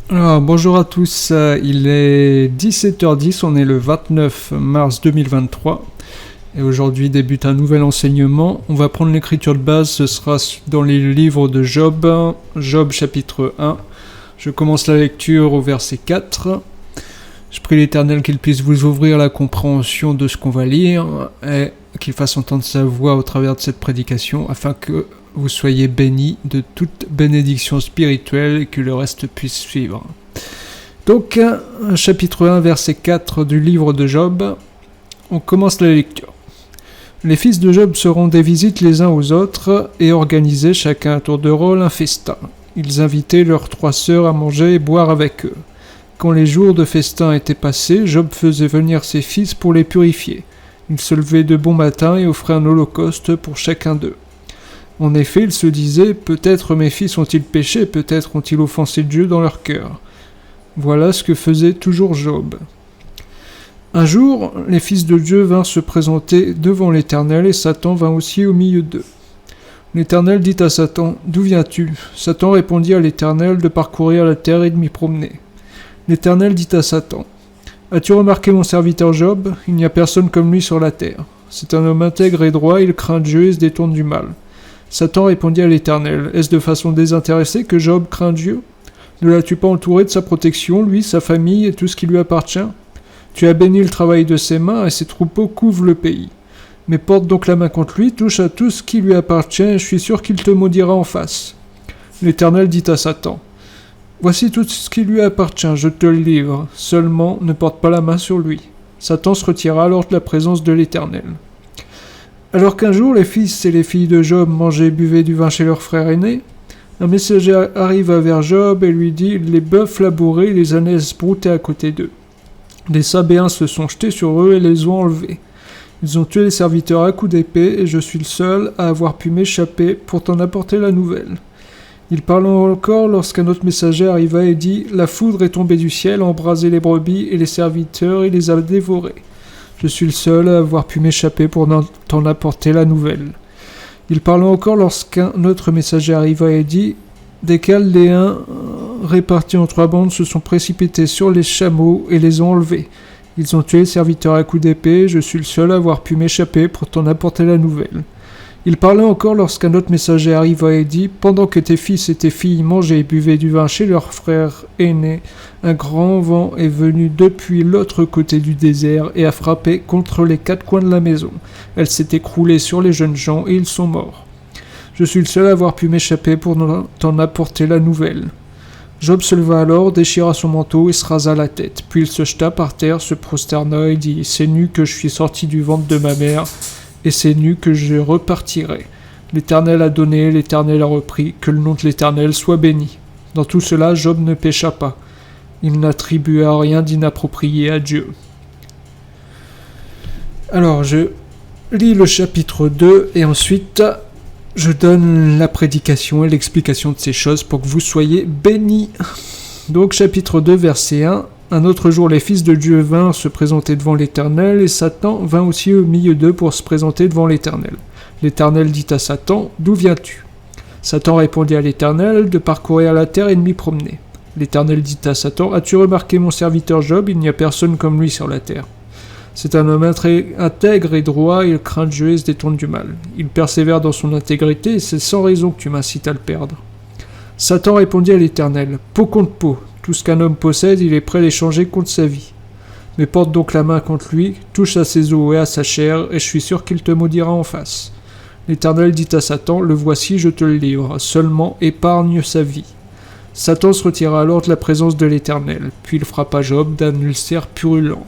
Alors, bonjour à tous, il est 17h10, on est le 29 mars 2023 et aujourd'hui débute un nouvel enseignement. On va prendre l'écriture de base, ce sera dans les livres de Job, Job chapitre 1. Je commence la lecture au verset 4. Je prie l'Éternel qu'il puisse vous ouvrir la compréhension de ce qu'on va lire et qu'il fasse entendre sa voix au travers de cette prédication afin que vous soyez bénis de toute bénédiction spirituelle et que le reste puisse suivre. Donc, chapitre 1, verset 4 du livre de Job, on commence la lecture. Les fils de Job se rendaient visite les uns aux autres et organisaient chacun à tour de rôle un festin. Ils invitaient leurs 3 sœurs à manger et boire avec eux. Quand les jours de festin étaient passés, Job faisait venir ses fils pour les purifier. Il se levait de bon matin et offrait un holocauste pour chacun d'eux. En effet, il se disait, peut-être mes fils ont-ils péché, peut-être ont-ils offensé Dieu dans leur cœur. Voilà ce que faisait toujours Job. Un jour, les fils de Dieu vinrent se présenter devant l'Éternel et Satan vint aussi au milieu d'eux. L'Éternel dit à Satan, « D'où viens-tu » Satan répondit à l'Éternel de parcourir la terre et de m'y promener. L'Éternel dit à Satan, « As-tu remarqué mon serviteur Job ? Il n'y a personne comme lui sur la terre. C'est un homme intègre et droit, il craint Dieu et se détourne du mal. » Satan répondit à l'Éternel, « Est-ce de façon désintéressée que Job craint Dieu ? Ne l'as-tu pas entouré de sa protection, lui, sa famille et tout ce qui lui appartient ? Tu as béni le travail de ses mains et ses troupeaux couvrent le pays. Mais porte donc la main contre lui, touche à tout ce qui lui appartient et je suis sûr qu'il te maudira en face. » L'Éternel dit à Satan, « Voici tout ce qui lui appartient, je te le livre, seulement ne porte pas la main sur lui. » Satan se retira alors de la présence de l'Éternel. Alors qu'un jour les fils et les filles de Job mangeaient et buvaient du vin chez leur frère aîné, un messager arriva vers Job et lui dit « Les bœufs labourés, les ânesses broutaient à côté d'eux. Les Sabéens se sont jetés sur eux et les ont enlevés. Ils ont tué les serviteurs à coups d'épée et je suis le seul à avoir pu m'échapper pour t'en apporter la nouvelle. » Il parla encore lorsqu'un autre messager arriva et dit « La foudre est tombée du ciel, a embrasé les brebis et les serviteurs et les a dévorés. Je suis le seul à avoir pu m'échapper pour t'en apporter la nouvelle. » Il parla encore lorsqu'un autre messager arriva et dit « Des Chaldéens répartis en 3 bandes se sont précipités sur les chameaux et les ont enlevés. Ils ont tué les serviteurs à coups d'épée, je suis le seul à avoir pu m'échapper pour t'en apporter la nouvelle. » Il parla encore lorsqu'un autre messager arriva et dit « Pendant que tes fils et tes filles mangeaient et buvaient du vin chez leur frère aîné, un grand vent est venu depuis l'autre côté du désert et a frappé contre les 4 coins de la maison. Elle s'est écroulée sur les jeunes gens et ils sont morts. Je suis le seul à avoir pu m'échapper pour t'en apporter la nouvelle. » Job se leva alors, déchira son manteau et se rasa la tête. Puis il se jeta par terre, se prosterna et dit « C'est nu que je suis sorti du ventre de ma mère. » Et c'est nu que je repartirai. L'Éternel a donné, l'Éternel a repris, que le nom de l'Éternel soit béni. Dans tout cela, Job ne pécha pas. Il n'attribua rien d'inapproprié à Dieu. Alors, je lis le chapitre 2 et ensuite, je donne la prédication et l'explication de ces choses pour que vous soyez bénis. Donc, chapitre 2, verset 1. Un autre jour, les fils de Dieu vinrent se présenter devant l'Éternel, et Satan vint aussi au milieu d'eux pour se présenter devant l'Éternel. L'Éternel dit à Satan, « D'où viens-tu » Satan répondit à l'Éternel de parcourir la terre et de m'y promener. L'Éternel dit à Satan, « As-tu remarqué mon serviteur Job ? Il n'y a personne comme lui sur la terre. C'est un homme intègre et droit, il craint Dieu et se détourne du mal. Il persévère dans son intégrité, et c'est sans raison que tu m'incites à le perdre. » Satan répondit à l'Éternel, « Peau contre peau. Tout ce qu'un homme possède, il est prêt à l'échanger contre sa vie. Mais porte donc la main contre lui, touche à ses os et à sa chair, et je suis sûr qu'il te maudira en face. » L'Éternel dit à Satan, « Le voici, je te le livre, seulement épargne sa vie. » Satan se retira alors de la présence de l'Éternel, puis il frappa Job d'un ulcère purulent,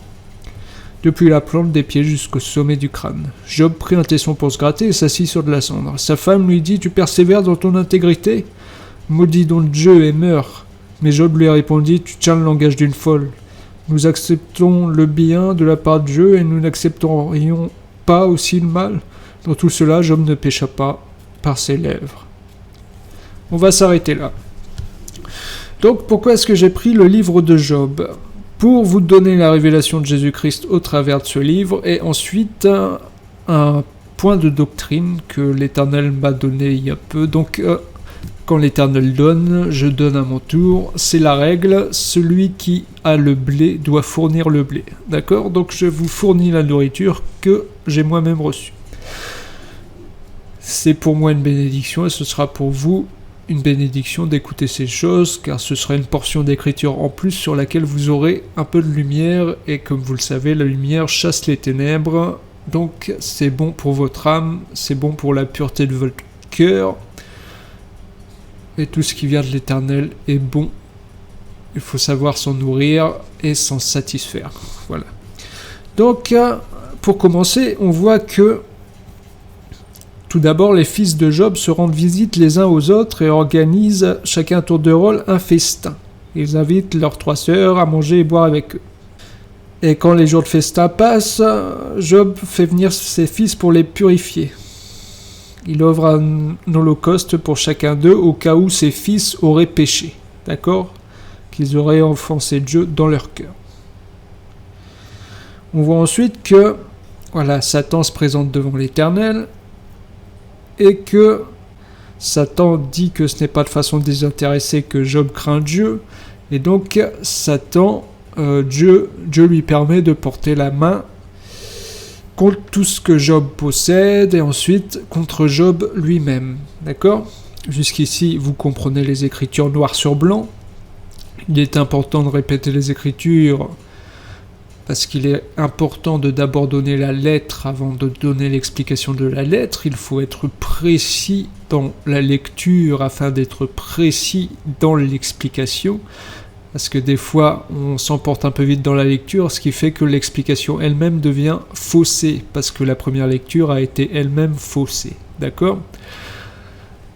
depuis la plante des pieds jusqu'au sommet du crâne. Job prit un tesson pour se gratter et s'assit sur de la cendre. Sa femme lui dit, « Tu persévères dans ton intégrité ? Maudis donc Dieu et meurs. » Mais Job lui répondit, « Tu tiens le langage d'une folle. Nous acceptons le bien de la part de Dieu et nous n'accepterions pas aussi le mal. » Dans tout cela, Job ne pécha pas par ses lèvres. On va s'arrêter là. Donc, pourquoi est-ce que j'ai pris le livre de Job ? Pour vous donner la révélation de Jésus-Christ au travers de ce livre, et ensuite un point de doctrine que l'Éternel m'a donné il y a peu. Donc, Quand l'Éternel donne, je donne à mon tour. C'est la règle. Celui qui a le blé doit fournir le blé. D'accord? Donc je vous fournis la nourriture que j'ai moi-même reçue. C'est pour moi une bénédiction et ce sera pour vous une bénédiction d'écouter ces choses, car ce sera une portion d'écriture en plus sur laquelle vous aurez un peu de lumière, et comme vous le savez, la lumière chasse les ténèbres, donc c'est bon pour votre âme, c'est bon pour la pureté de votre cœur, et tout ce qui vient de l'Éternel est bon. Il faut savoir s'en nourrir et s'en satisfaire. Voilà. Donc, pour commencer, on voit que tout d'abord, les fils de Job se rendent visite les uns aux autres et organisent chacun à tour de rôle un festin. Ils invitent leurs 3 sœurs à manger et boire avec eux. Et quand les jours de festin passent, Job fait venir ses fils pour les purifier. Il offre un holocauste pour chacun d'eux au cas où ses fils auraient péché. D'accord? Qu'ils auraient offensé Dieu dans leur cœur. On voit ensuite que Satan se présente devant l'Éternel, et que Satan dit que ce n'est pas de façon désintéressée que Job craint Dieu, et donc Satan, Dieu lui permet de porter la main contre tout ce que Job possède, et ensuite contre Job lui-même. D'accord? Jusqu'ici, vous comprenez les Écritures noir sur blanc. Il est important de répéter les Écritures, parce qu'il est important de d'abord donner la lettre avant de donner l'explication de la lettre. Il faut être précis dans la lecture afin d'être précis dans l'explication, parce que des fois on s'emporte un peu vite dans la lecture, ce qui fait que l'explication elle-même devient faussée, parce que la première lecture a été elle-même faussée. D'accord ?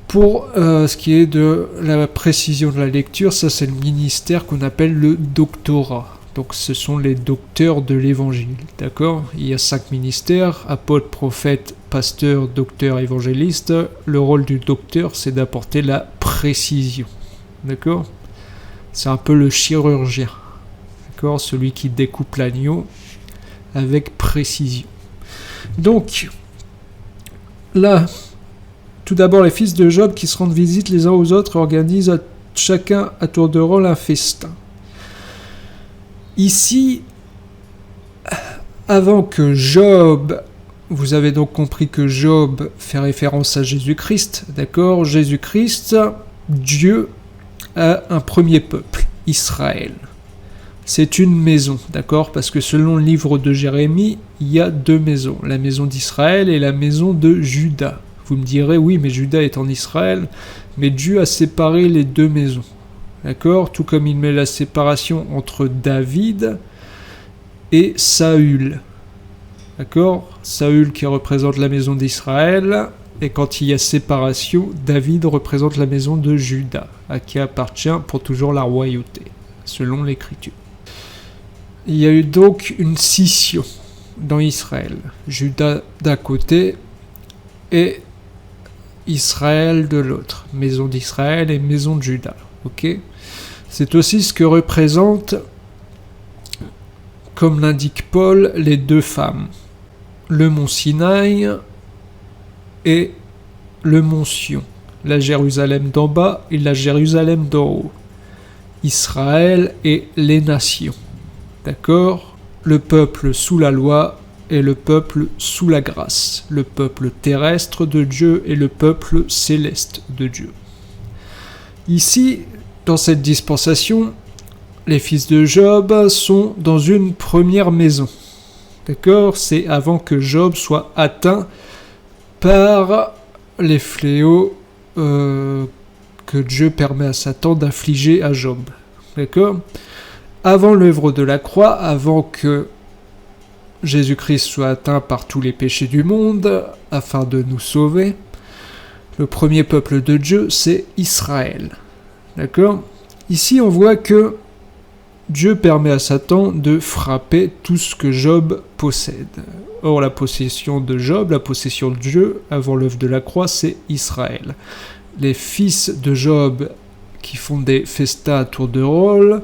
Pour ce qui est de la précision de la lecture, ça c'est le ministère qu'on appelle le doctorat. Donc ce sont les docteurs de l'évangile, d'accord? Il y a 5 ministères, apôtre, prophète, pasteur, docteur, évangéliste. Le rôle du docteur, c'est d'apporter la précision, d'accord? C'est un peu le chirurgien, d'accord? Celui qui découpe l'agneau avec précision. Donc, là, tout d'abord, les fils de Job qui se rendent visite les uns aux autres organisent chacun à tour de rôle un festin. Ici, avant que Job, vous avez donc compris que Job fait référence à Jésus-Christ, d'accord? Jésus-Christ, Dieu a un premier peuple, Israël. C'est une maison, d'accord? Parce que selon le livre de Jérémie, il y a 2 maisons, la maison d'Israël et la maison de Juda. Vous me direz, oui, mais Juda est en Israël, mais Dieu a séparé les 2 maisons. D'accord? Tout comme il met la séparation entre David et Saül. D'accord? Saül qui représente la maison d'Israël, et quand il y a séparation, David représente la maison de Juda, à qui appartient pour toujours la royauté, selon l'Écriture. Il y a eu donc une scission dans Israël. Juda d'un côté et Israël de l'autre. Maison d'Israël et maison de Juda. Ok? C'est aussi ce que représentent, comme l'indique Paul, les 2 femmes. Le mont Sinaï et le mont Sion. La Jérusalem d'en bas et la Jérusalem d'en haut. Israël et les nations. D'accord? Le peuple sous la loi et le peuple sous la grâce. Le peuple terrestre de Dieu et le peuple céleste de Dieu. Ici, dans cette dispensation, les fils de Job sont dans une première maison. D'accord? C'est avant que Job soit atteint par les fléaux que Dieu permet à Satan d'infliger à Job. D'accord? Avant l'œuvre de la croix, avant que Jésus-Christ soit atteint par tous les péchés du monde, afin de nous sauver, le premier peuple de Dieu, c'est Israël. D'accord? Ici, on voit que Dieu permet à Satan de frapper tout ce que Job possède. Or, la possession de Job, la possession de Dieu, avant l'œuvre de la croix, c'est Israël. Les fils de Job qui font des festins à tour de rôle,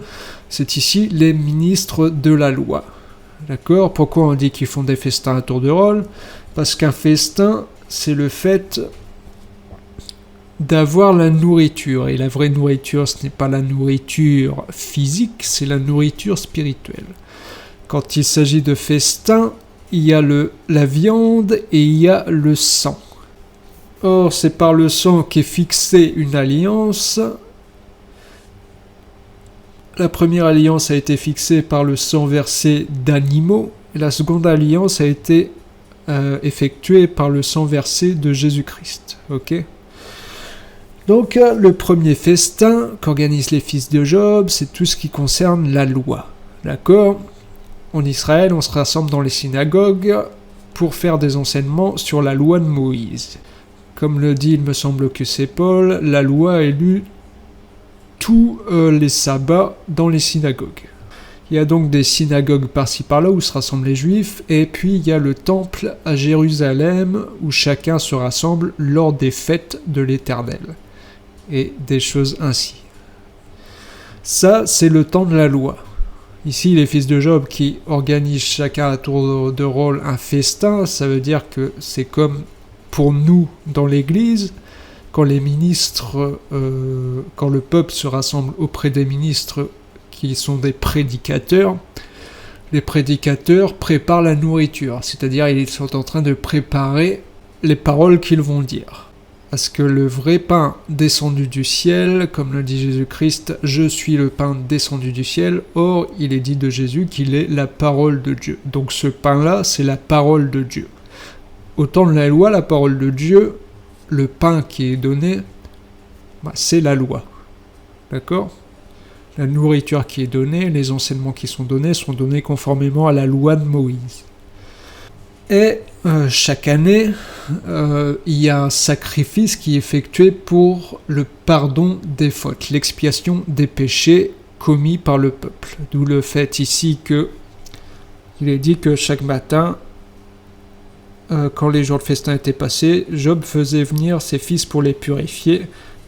c'est ici les ministres de la loi. D'accord? Pourquoi on dit qu'ils font des festins à tour de rôle? Parce qu'un festin, c'est le fait d'avoir la nourriture. Et la vraie nourriture, ce n'est pas la nourriture physique, c'est la nourriture spirituelle. Quand il s'agit de festin, il y a la viande et il y a le sang. Or, c'est par le sang qu'est fixée une alliance. La première alliance a été fixée par le sang versé d'animaux, et la seconde alliance a été effectuée par le sang versé de Jésus-Christ. Ok ? Donc, le premier festin qu'organisent les fils de Job, c'est tout ce qui concerne la loi. D'accord ? En Israël, on se rassemble dans les synagogues pour faire des enseignements sur la loi de Moïse. Comme le dit, il me semble que c'est Paul, la loi est lue tous les sabbats dans les synagogues. Il y a donc des synagogues par-ci par-là où se rassemblent les juifs, et puis il y a le temple à Jérusalem où chacun se rassemble lors des fêtes de l'Éternel, et des choses ainsi. Ça, c'est le temps de la loi. Ici, les fils de Job qui organisent chacun à tour de rôle un festin, ça veut dire que c'est comme pour nous dans l'église, quand les ministres, quand le peuple se rassemble auprès des ministres qui sont des prédicateurs, les prédicateurs préparent la nourriture, c'est-à-dire ils sont en train de préparer les paroles qu'ils vont dire. Parce que le vrai pain descendu du ciel, comme le dit Jésus-Christ, « Je suis le pain descendu du ciel », or il est dit de Jésus qu'il est la parole de Dieu. Donc ce pain-là, c'est la parole de Dieu. Au temps de la loi, la parole de Dieu, le pain qui est donné, c'est la loi. D'accord ? La nourriture qui est donnée, les enseignements qui sont donnés conformément à la loi de Moïse. Et chaque année, il y a un sacrifice qui est effectué pour le pardon des fautes, l'expiation des péchés commis par le peuple. D'où le fait ici que il est dit que chaque matin, quand les jours de festin étaient passés, Job faisait venir ses fils pour les purifier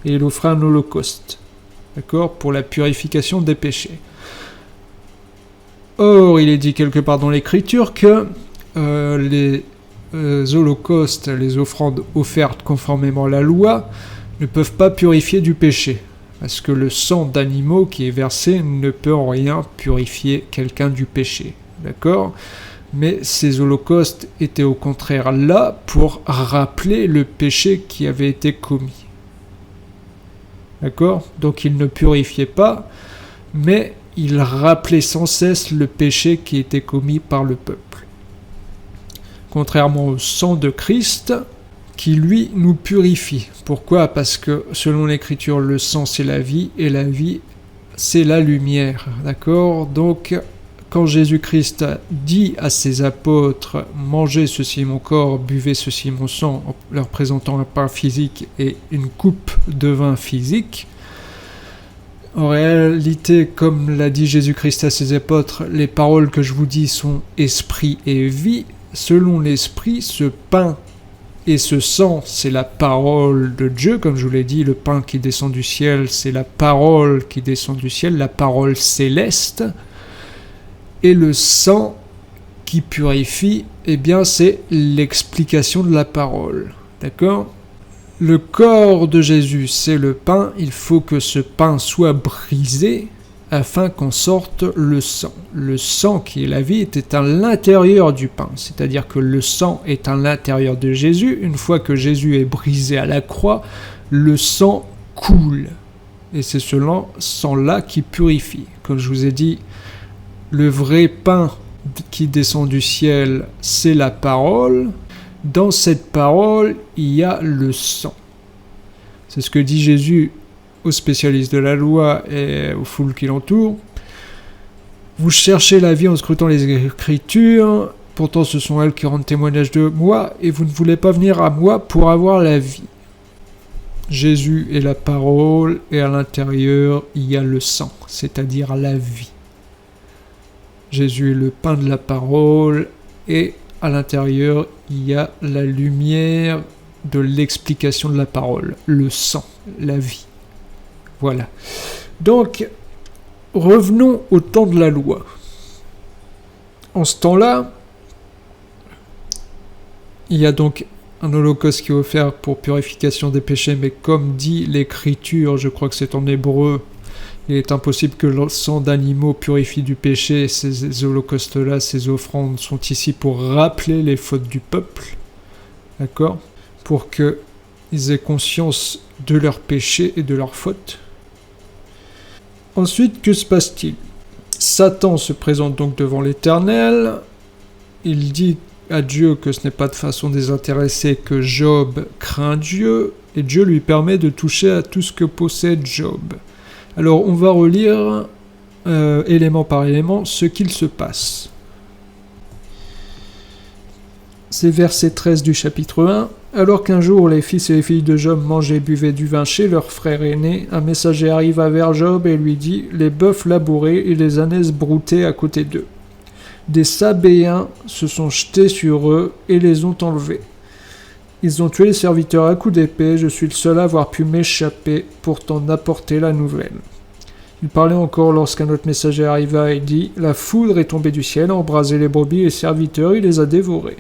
et il offrait un holocauste, d'accord, pour la purification des péchés. Or, il est dit quelque part dans l'Écriture que les holocaustes, les offrandes offertes conformément à la loi, ne peuvent pas purifier du péché, parce que le sang d'animaux qui est versé ne peut en rien purifier quelqu'un du péché, d'accord ? Mais ces holocaustes étaient au contraire là pour rappeler le péché qui avait été commis. D'accord ? Donc ils ne purifiaient pas, mais ils rappelaient sans cesse le péché qui était commis par le peuple. Contrairement au sang de Christ, qui lui nous purifie. Pourquoi ? Parce que selon l'Écriture, le sang c'est la vie, et la vie c'est la lumière. D'accord ? Donc, quand Jésus-Christ dit à ses apôtres « Mangez ceci mon corps, buvez ceci mon sang », en leur présentant un pain physique et une coupe de vin physique, en réalité, comme l'a dit Jésus-Christ à ses apôtres, les paroles que je vous dis sont esprit et vie. Selon l'esprit, ce pain et ce sang, c'est la parole de Dieu. Comme je vous l'ai dit, le pain qui descend du ciel, c'est la parole qui descend du ciel, la parole céleste. Et le sang qui purifie, eh bien, c'est l'explication de la parole. D'accord ? Le corps de Jésus, c'est le pain. Il faut que ce pain soit brisé afin qu'en sorte le sang. Le sang qui est la vie était à l'intérieur du pain. C'est-à-dire que le sang est à l'intérieur de Jésus. Une fois que Jésus est brisé à la croix, le sang coule. Et c'est ce sang-là qui purifie. Comme je vous ai dit, le vrai pain qui descend du ciel, c'est la parole. Dans cette parole, il y a le sang. C'est ce que dit Jésus aux spécialistes de la loi et aux foules qui l'entourent. Vous cherchez la vie en scrutant les Écritures, pourtant ce sont elles qui rendent témoignage de moi, et vous ne voulez pas venir à moi pour avoir la vie. Jésus est la parole, et à l'intérieur, il y a le sang, c'est-à-dire la vie. Jésus est le pain de la parole, et à l'intérieur, il y a la lumière de l'explication de la parole, le sang, la vie. Voilà. Donc, revenons au temps de la loi. En ce temps-là, il y a donc un holocauste qui est offert pour purification des péchés, mais comme dit l'Écriture, je crois que c'est en hébreu, il est impossible que le sang d'animaux purifie du péché. Ces holocaustes-là, ces offrandes sont ici pour rappeler les fautes du peuple, d'accord ? Pour qu'ils aient conscience de leurs péchés et de leurs fautes. Ensuite, que se passe-t-il ? Satan se présente donc devant l'Éternel. Il dit à Dieu que ce n'est pas de façon désintéressée que Job craint Dieu, et Dieu lui permet de toucher à tout ce que possède Job. Alors on va relire élément par élément ce qu'il se passe. C'est verset 13 du chapitre 1. Alors qu'un jour les fils et les filles de Job mangeaient et buvaient du vin chez leur frère aîné, un messager arriva vers Job et lui dit « Les bœufs labourés et les ânesses broutées à côté d'eux. Des Sabéens se sont jetés sur eux et les ont enlevés. Ils ont tué les serviteurs à coups d'épée, je suis le seul à avoir pu m'échapper pour t'en apporter la nouvelle. » Il parlait encore lorsqu'un autre messager arriva et dit « La foudre est tombée du ciel, a embrasé les brebis et les serviteurs, il les a dévorés.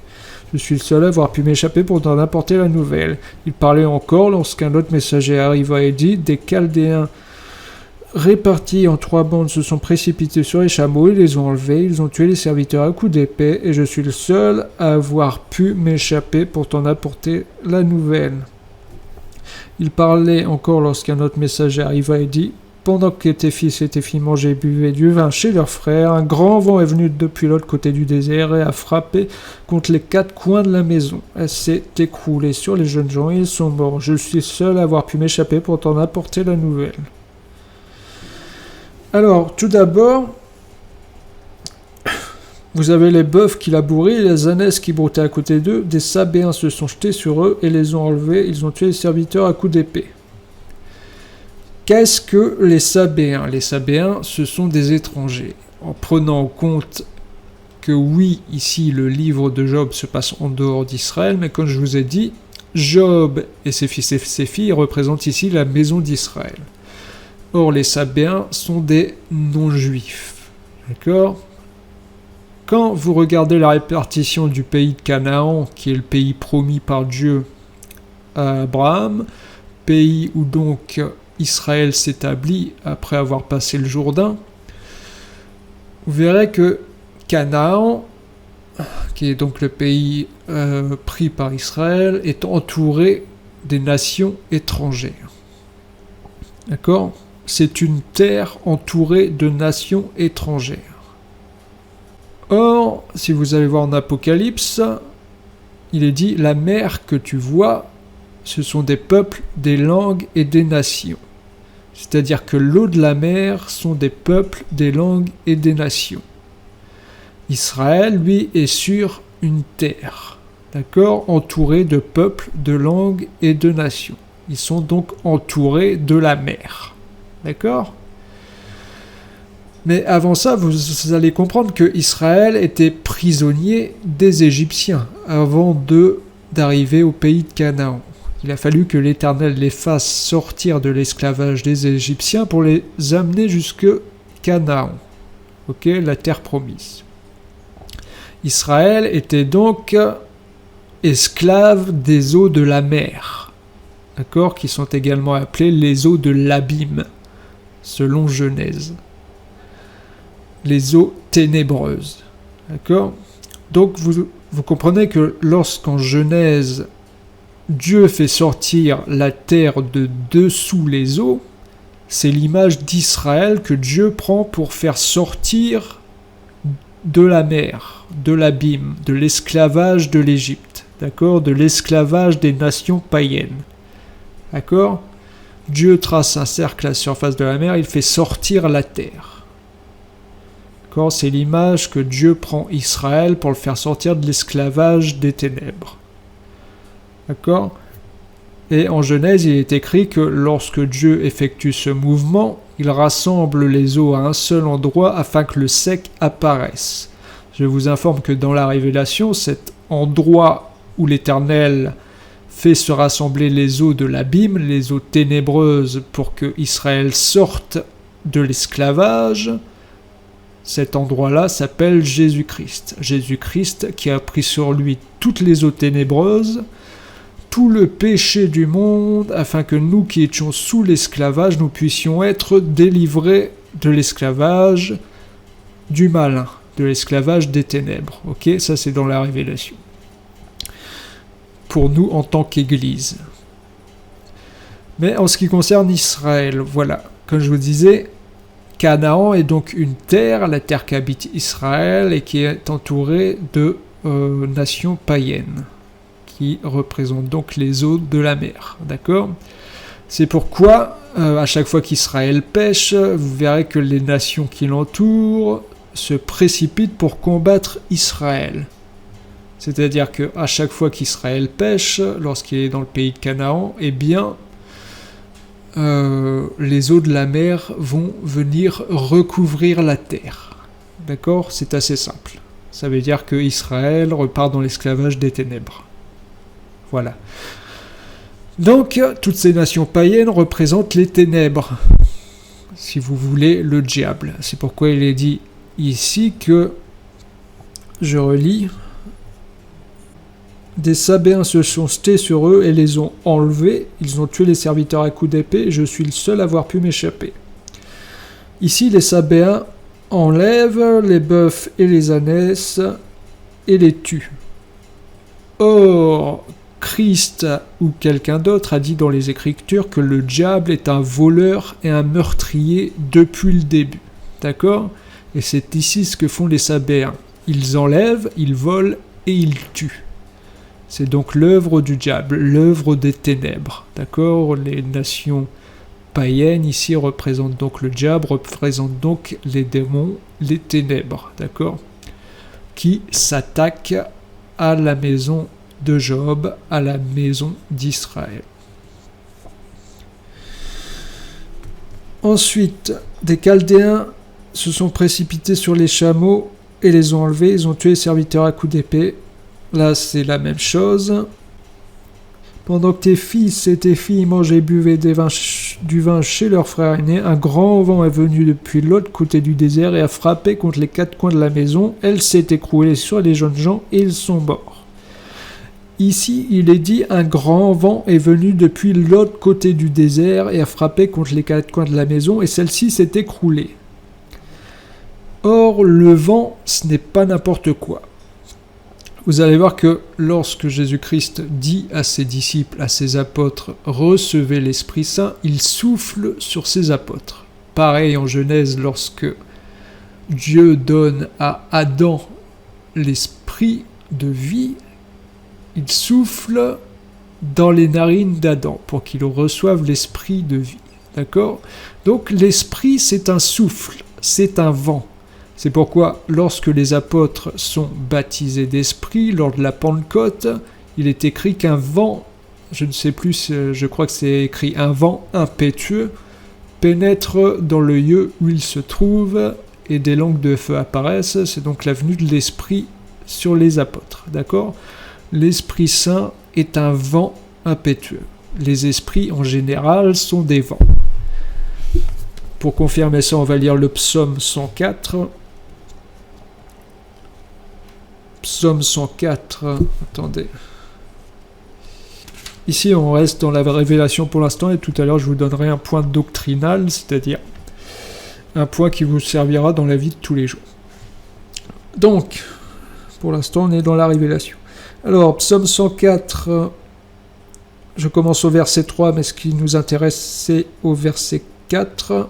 Je suis le seul à avoir pu m'échapper pour t'en apporter la nouvelle. » Il parlait encore lorsqu'un autre messager arriva et dit « Des Chaldéens répartis en 3 bandes se sont précipités sur les chameaux, ils les ont enlevés, ils ont tué les serviteurs à coups d'épée, et je suis le seul à avoir pu m'échapper pour t'en apporter la nouvelle. » Il parlait encore lorsqu'un autre messager arriva et dit « Pendant que tes fils et tes filles mangeaient et buvaient du vin chez leurs frères, un grand vent est venu depuis l'autre côté du désert et a frappé contre les 4 coins de la maison. Elle s'est écroulée sur les jeunes gens et ils sont morts. Je suis seul à avoir pu m'échapper pour t'en apporter la nouvelle. » Alors, tout d'abord, vous avez les bœufs qui labouraient et les ânesses qui broutaient à côté d'eux. Des Sabéens se sont jetés sur eux et les ont enlevés. Ils ont tué les serviteurs à coups d'épée. Qu'est-ce que les Sabéens ? Les Sabéens, ce sont des étrangers. En prenant en compte que oui, ici, le livre de Job se passe en dehors d'Israël, mais comme je vous ai dit, Job et ses fils et ses filles représentent ici la maison d'Israël. Or, les Sabéens sont des non-juifs. D'accord ? Quand vous regardez la répartition du pays de Canaan, qui est le pays promis par Dieu à Abraham, pays où donc Israël s'établit après avoir passé le Jourdain, vous verrez que Canaan, qui est donc le pays pris par Israël, est entouré des nations étrangères. D'accord ? C'est une terre entourée de nations étrangères. Or, si vous allez voir en Apocalypse, il est dit « La mer que tu vois, ce sont des peuples, des langues et des nations. » C'est-à-dire que l'eau de la mer sont des peuples, des langues et des nations. Israël, lui, est sur une terre, d'accord, entouré de peuples, de langues et de nations. Ils sont donc entourés de la mer. D'accord ? Mais avant ça, vous allez comprendre que Israël était prisonnier des Égyptiens avant d'arriver au pays de Canaan. Il a fallu que l'Éternel les fasse sortir de l'esclavage des Égyptiens pour les amener jusque Canaan, ok, la terre promise. Israël était donc esclave des eaux de la mer, d'accord, qui sont également appelées les eaux de l'abîme, selon Genèse. Les eaux ténébreuses, d'accord. Donc vous comprenez que lorsqu'en Genèse, Dieu fait sortir la terre de dessous les eaux, c'est l'image d'Israël que Dieu prend pour faire sortir de la mer, de l'abîme, de l'esclavage de l'Égypte, d'accord, de l'esclavage des nations païennes, d'accord. Dieu trace un cercle à la surface de la mer, il fait sortir la terre. D'accord, c'est l'image que Dieu prend Israël pour le faire sortir de l'esclavage des ténèbres. D'accord ? Et en Genèse, il est écrit que lorsque Dieu effectue ce mouvement, il rassemble les eaux à un seul endroit afin que le sec apparaisse. Je vous informe que dans la Révélation, cet endroit où l'Éternel fait se rassembler les eaux de l'abîme, les eaux ténébreuses pour que Israël sorte de l'esclavage, cet endroit-là s'appelle Jésus-Christ. Jésus-Christ qui a pris sur lui toutes les eaux ténébreuses tout le péché du monde, afin que nous qui étions sous l'esclavage, nous puissions être délivrés de l'esclavage du malin, de l'esclavage des ténèbres. Ok, ça c'est dans la Révélation. Pour nous en tant qu'Église. Mais en ce qui concerne Israël, voilà, comme je vous disais, Canaan est donc une terre, la terre qu'habite Israël et qui est entourée de nations païennes, qui représentent donc les eaux de la mer, d'accord ? C'est pourquoi, à chaque fois qu'Israël pêche, vous verrez que les nations qui l'entourent se précipitent pour combattre Israël. C'est-à-dire qu'à chaque fois qu'Israël pêche, lorsqu'il est dans le pays de Canaan, eh bien, les eaux de la mer vont venir recouvrir la terre. D'accord ? C'est assez simple. Ça veut dire que Israël repart dans l'esclavage des ténèbres. Voilà. Donc, toutes ces nations païennes représentent les ténèbres. Si vous voulez, le diable. C'est pourquoi il est dit ici que, je relis, des Sabéens se sont jetés sur eux et les ont enlevés. Ils ont tué les serviteurs à coups d'épée. Je suis le seul à avoir pu m'échapper. Ici, les Sabéens enlèvent les bœufs et les ânesses et les tuent. Or, Christ ou quelqu'un d'autre a dit dans les Écritures que le diable est un voleur et un meurtrier depuis le début. D'accord ? Et c'est ici ce que font les Sabéens. Ils enlèvent, ils volent et ils tuent. C'est donc l'œuvre du diable, l'œuvre des ténèbres. D'accord ? Les nations païennes ici représentent donc le diable, représentent donc les démons, les ténèbres. D'accord ? Qui s'attaquent à la maison de Job, à la maison d'Israël. Ensuite, des Chaldéens se sont précipités sur les chameaux et les ont enlevés. Ils ont tué les serviteurs à coups d'épée. Là, c'est la même chose. Pendant que tes fils et tes filles mangeaient et buvaient du vin chez leur frère aîné, un grand vent est venu depuis l'autre côté du désert et a frappé contre les quatre coins de la maison. Elle s'est écroulée sur les jeunes gens et ils sont morts. Ici, il est dit, un grand vent est venu depuis l'autre côté du désert et a frappé contre les quatre coins de la maison et celle-ci s'est écroulée. Or, le vent, ce n'est pas n'importe quoi. Vous allez voir que lorsque Jésus-Christ dit à ses disciples, à ses apôtres, « Recevez l'Esprit Saint », il souffle sur ses apôtres. Pareil en Genèse, lorsque Dieu donne à Adam l'esprit de vie, il souffle dans les narines d'Adam pour qu'il reçoive l'esprit de vie. D'accord ? Donc l'esprit, c'est un souffle, c'est un vent. C'est pourquoi, lorsque les apôtres sont baptisés d'esprit, lors de la Pentecôte, il est écrit qu'un vent, je ne sais plus, je crois que c'est écrit un vent impétueux, pénètre dans le lieu où il se trouve et des langues de feu apparaissent. C'est donc la venue de l'esprit sur les apôtres. D'accord ? L'Esprit Saint est un vent impétueux. Les esprits, en général, sont des vents. Pour confirmer ça, on va lire le psaume 104. Psaume 104, attendez. Ici, on reste dans la révélation pour l'instant, et tout à l'heure, je vous donnerai un point doctrinal, c'est-à-dire un point qui vous servira dans la vie de tous les jours. Donc, pour l'instant, on est dans la révélation. Alors, psaume 104, je commence au verset 3, mais ce qui nous intéresse, c'est au verset 4.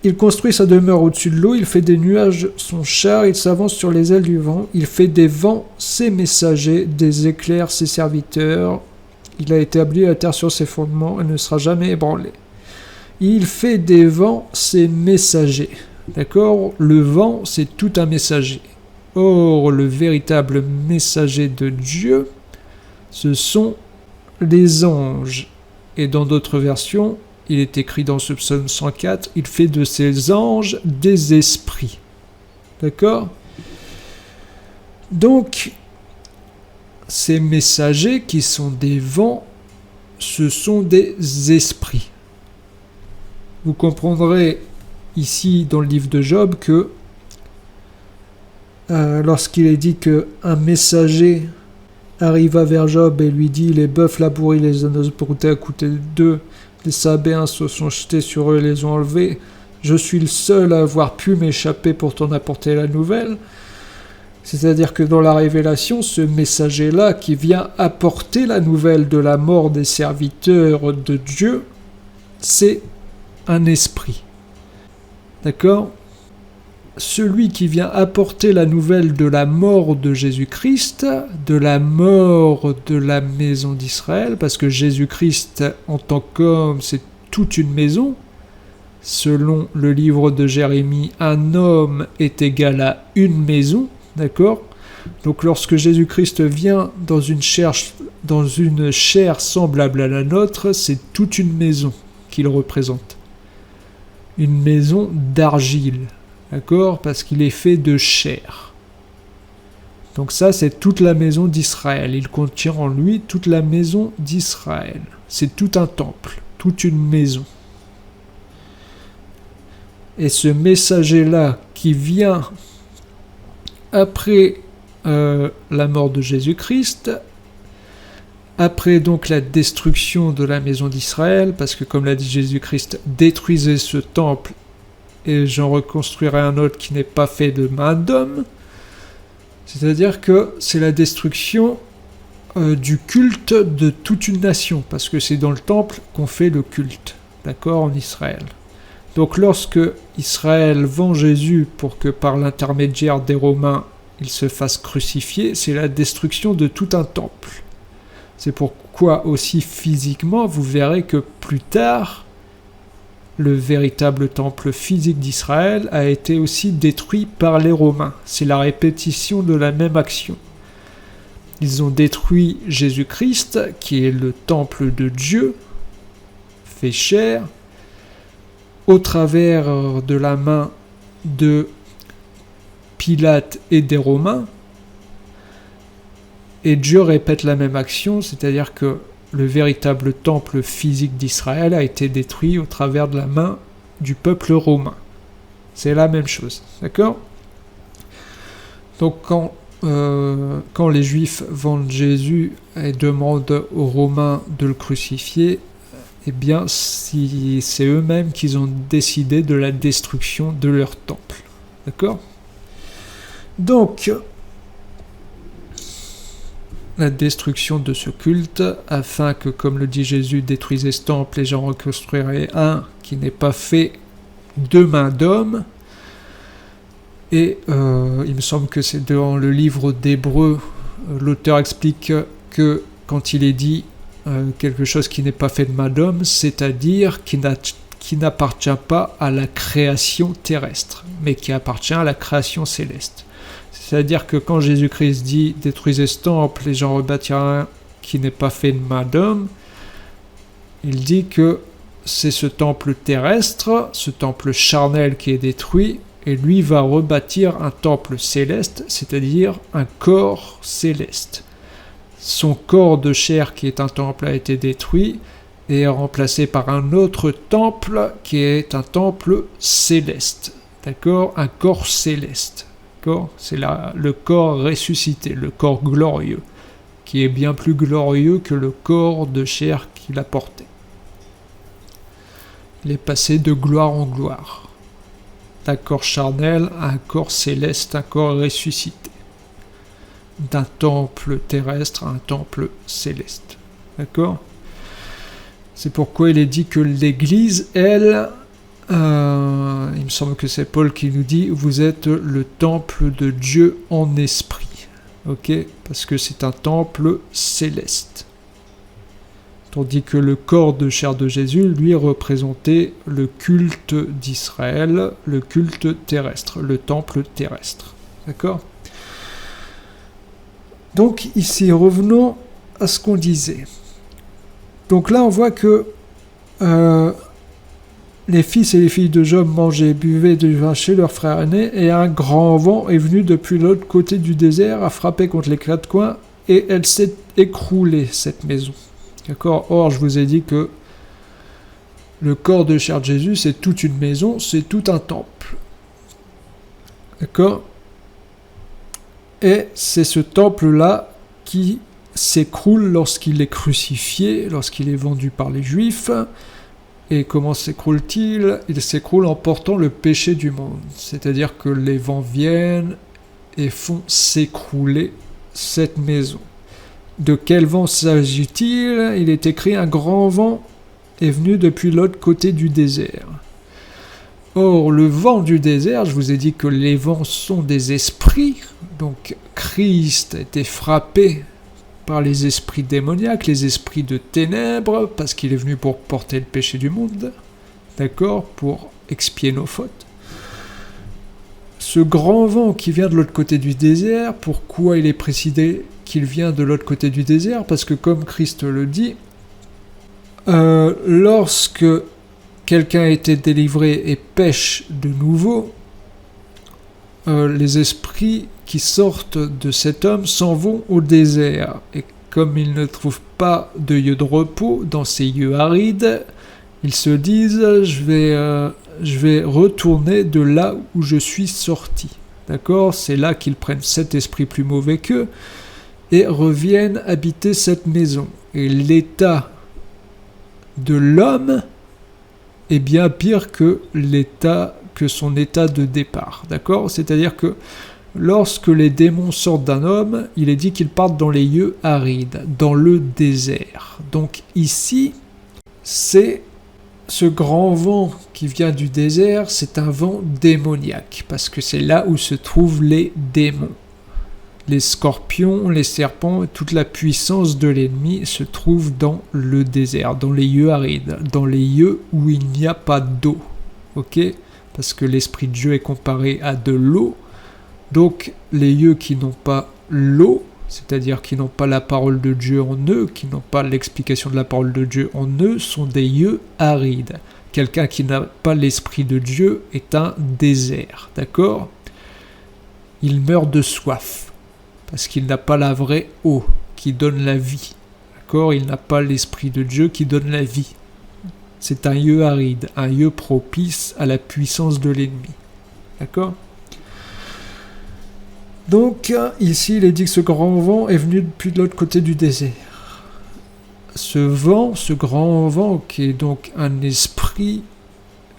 Il construit sa demeure au-dessus de l'eau, il fait des nuages son char, il s'avance sur les ailes du vent, il fait des vents ses messagers, des éclairs ses serviteurs. Il a établi la terre sur ses fondements, elle ne sera jamais ébranlée. Il fait des vents ses messagers. D'accord ? Le vent, c'est tout un messager. Or, le véritable messager de Dieu, ce sont les anges. Et dans d'autres versions, il est écrit dans ce psaume 104, il fait de ses anges des esprits. D'accord ? Donc, ces messagers qui sont des vents, ce sont des esprits. Vous comprendrez ici dans le livre de Job que lorsqu'il est dit qu'un messager arriva vers Job et lui dit: les bœufs labourés, les ânes broutés à côté d'eux, les sabéens se sont jetés sur eux et les ont enlevés. Je suis le seul à avoir pu m'échapper pour t'en apporter la nouvelle. C'est-à-dire que dans la révélation, ce messager-là qui vient apporter la nouvelle de la mort des serviteurs de Dieu, c'est un esprit. D'accord ? Celui qui vient apporter la nouvelle de la mort de Jésus-Christ, de la mort de la maison d'Israël, parce que Jésus-Christ en tant qu'homme, c'est toute une maison. Selon le livre de Jérémie, un homme est égal à une maison. D'accord ? Donc lorsque Jésus-Christ vient dans une chair semblable à la nôtre, c'est toute une maison qu'il représente. Une maison d'argile, d'accord ? Parce qu'il est fait de chair. Donc ça, c'est toute la maison d'Israël. Il contient en lui toute la maison d'Israël. C'est tout un temple, toute une maison. Et ce messager-là qui vient après la mort de Jésus-Christ, après donc la destruction de la maison d'Israël, parce que comme l'a dit Jésus-Christ, détruisez ce temple et j'en reconstruirai un autre qui n'est pas fait de main d'homme, c'est-à-dire que c'est la destruction du culte de toute une nation, parce que c'est dans le temple qu'on fait le culte, d'accord, en Israël. Donc lorsque Israël vend Jésus pour que par l'intermédiaire des Romains, il se fasse crucifier, c'est la destruction de tout un temple. C'est pourquoi aussi physiquement, vous verrez que plus tard, le véritable temple physique d'Israël a été aussi détruit par les Romains. C'est la répétition de la même action. Ils ont détruit Jésus-Christ, qui est le temple de Dieu, fait chair, au travers de la main de Pilate et des Romains, et Dieu répète la même action, c'est-à-dire que le véritable temple physique d'Israël a été détruit au travers de la main du peuple romain. C'est la même chose, d'accord ? Donc quand les Juifs vendent Jésus et demandent aux Romains de le crucifier, eh bien, c'est eux-mêmes qui ont décidé de la destruction de leur temple. D'accord ? Donc, la destruction de ce culte, afin que, comme le dit Jésus, détruisez ce temple et j'en reconstruirai un qui n'est pas fait de main d'homme. Et il me semble que c'est dans le livre d'Hébreux, l'auteur explique que quand il est dit quelque chose qui n'est pas fait de main d'homme, c'est-à-dire qui n'appartient pas à la création terrestre, mais qui appartient à la création céleste. C'est-à-dire que quand Jésus-Christ dit « détruisez ce temple et j'en rebâtirai un qui n'est pas fait de main d'homme », il dit que c'est ce temple terrestre, ce temple charnel qui est détruit, et lui va rebâtir un temple céleste, c'est-à-dire un corps céleste. Son corps de chair qui est un temple a été détruit et est remplacé par un autre temple qui est un temple céleste. D'accord ? Un corps céleste. D'accord ? C'est le corps ressuscité, le corps glorieux, qui est bien plus glorieux que le corps de chair qu'il a porté. Il est passé de gloire en gloire. D'un corps charnel à un corps céleste, un corps ressuscité. D'un temple terrestre à un temple céleste. D'accord ? C'est pourquoi il est dit que l'Église, elle, il me semble que c'est Paul qui nous dit « Vous êtes le temple de Dieu en esprit ». Ok ? Parce que c'est un temple céleste. Tandis que le corps de chair de Jésus, lui, représentait le culte d'Israël, le culte terrestre, le temple terrestre. D'accord ? Donc ici, revenons à ce qu'on disait. Donc là, on voit que les fils et les filles de Job mangeaient et buvaient du vin chez leur frère aîné, et un grand vent est venu depuis l'autre côté du désert, a frappé contre les quatre coins, et elle s'est écroulée, cette maison. D'accord ? Or, je vous ai dit que le corps de chair de Jésus, c'est toute une maison, c'est tout un temple. D'accord ? Et c'est ce temple-là qui s'écroule lorsqu'il est crucifié, lorsqu'il est vendu par les Juifs. Et comment s'écroule-t-il ? Il s'écroule en portant le péché du monde. C'est-à-dire que les vents viennent et font s'écrouler cette maison. De quel vent s'agit-il ? Il est écrit: un grand vent est venu depuis l'autre côté du désert. Or, le vent du désert, je vous ai dit que les vents sont des esprits. Donc, Christ a été frappé par les esprits démoniaques, les esprits de ténèbres, parce qu'il est venu pour porter le péché du monde, d'accord, pour expier nos fautes. Ce grand vent qui vient de l'autre côté du désert, pourquoi il est précisé qu'il vient de l'autre côté du désert ? Parce que comme Christ le dit, lorsque quelqu'un a été délivré et pêche de nouveau, les esprits qui sortent de cet homme s'en vont au désert. Et comme ils ne trouvent pas de lieu de repos dans ces lieux arides, ils se disent je vais retourner de là où je suis sorti. D'accord ? C'est là qu'ils prennent cet esprit plus mauvais qu'eux et reviennent habiter cette maison. Et l'état de l'homme est bien pire que son état de départ. D'accord ? C'est-à-dire que lorsque les démons sortent d'un homme, il est dit qu'ils partent dans les lieux arides, dans le désert. Donc ici, c'est ce grand vent qui vient du désert, c'est un vent démoniaque, parce que c'est là où se trouvent les démons. Les scorpions, les serpents, toute la puissance de l'ennemi se trouve dans le désert, dans les lieux arides, dans les lieux où il n'y a pas d'eau. Ok ? Parce que l'Esprit de Dieu est comparé à de l'eau. Donc, les lieux qui n'ont pas l'eau, c'est-à-dire qui n'ont pas la parole de Dieu en eux, qui n'ont pas l'explication de la parole de Dieu en eux, sont des lieux arides. Quelqu'un qui n'a pas l'Esprit de Dieu est un désert, d'accord ? Il meurt de soif, parce qu'il n'a pas la vraie eau qui donne la vie, d'accord ? Il n'a pas l'Esprit de Dieu qui donne la vie. C'est un lieu aride, un lieu propice à la puissance de l'ennemi, d'accord ? Donc, ici, il est dit que ce grand vent est venu depuis de l'autre côté du désert. Ce vent, ce grand vent, qui est donc un esprit,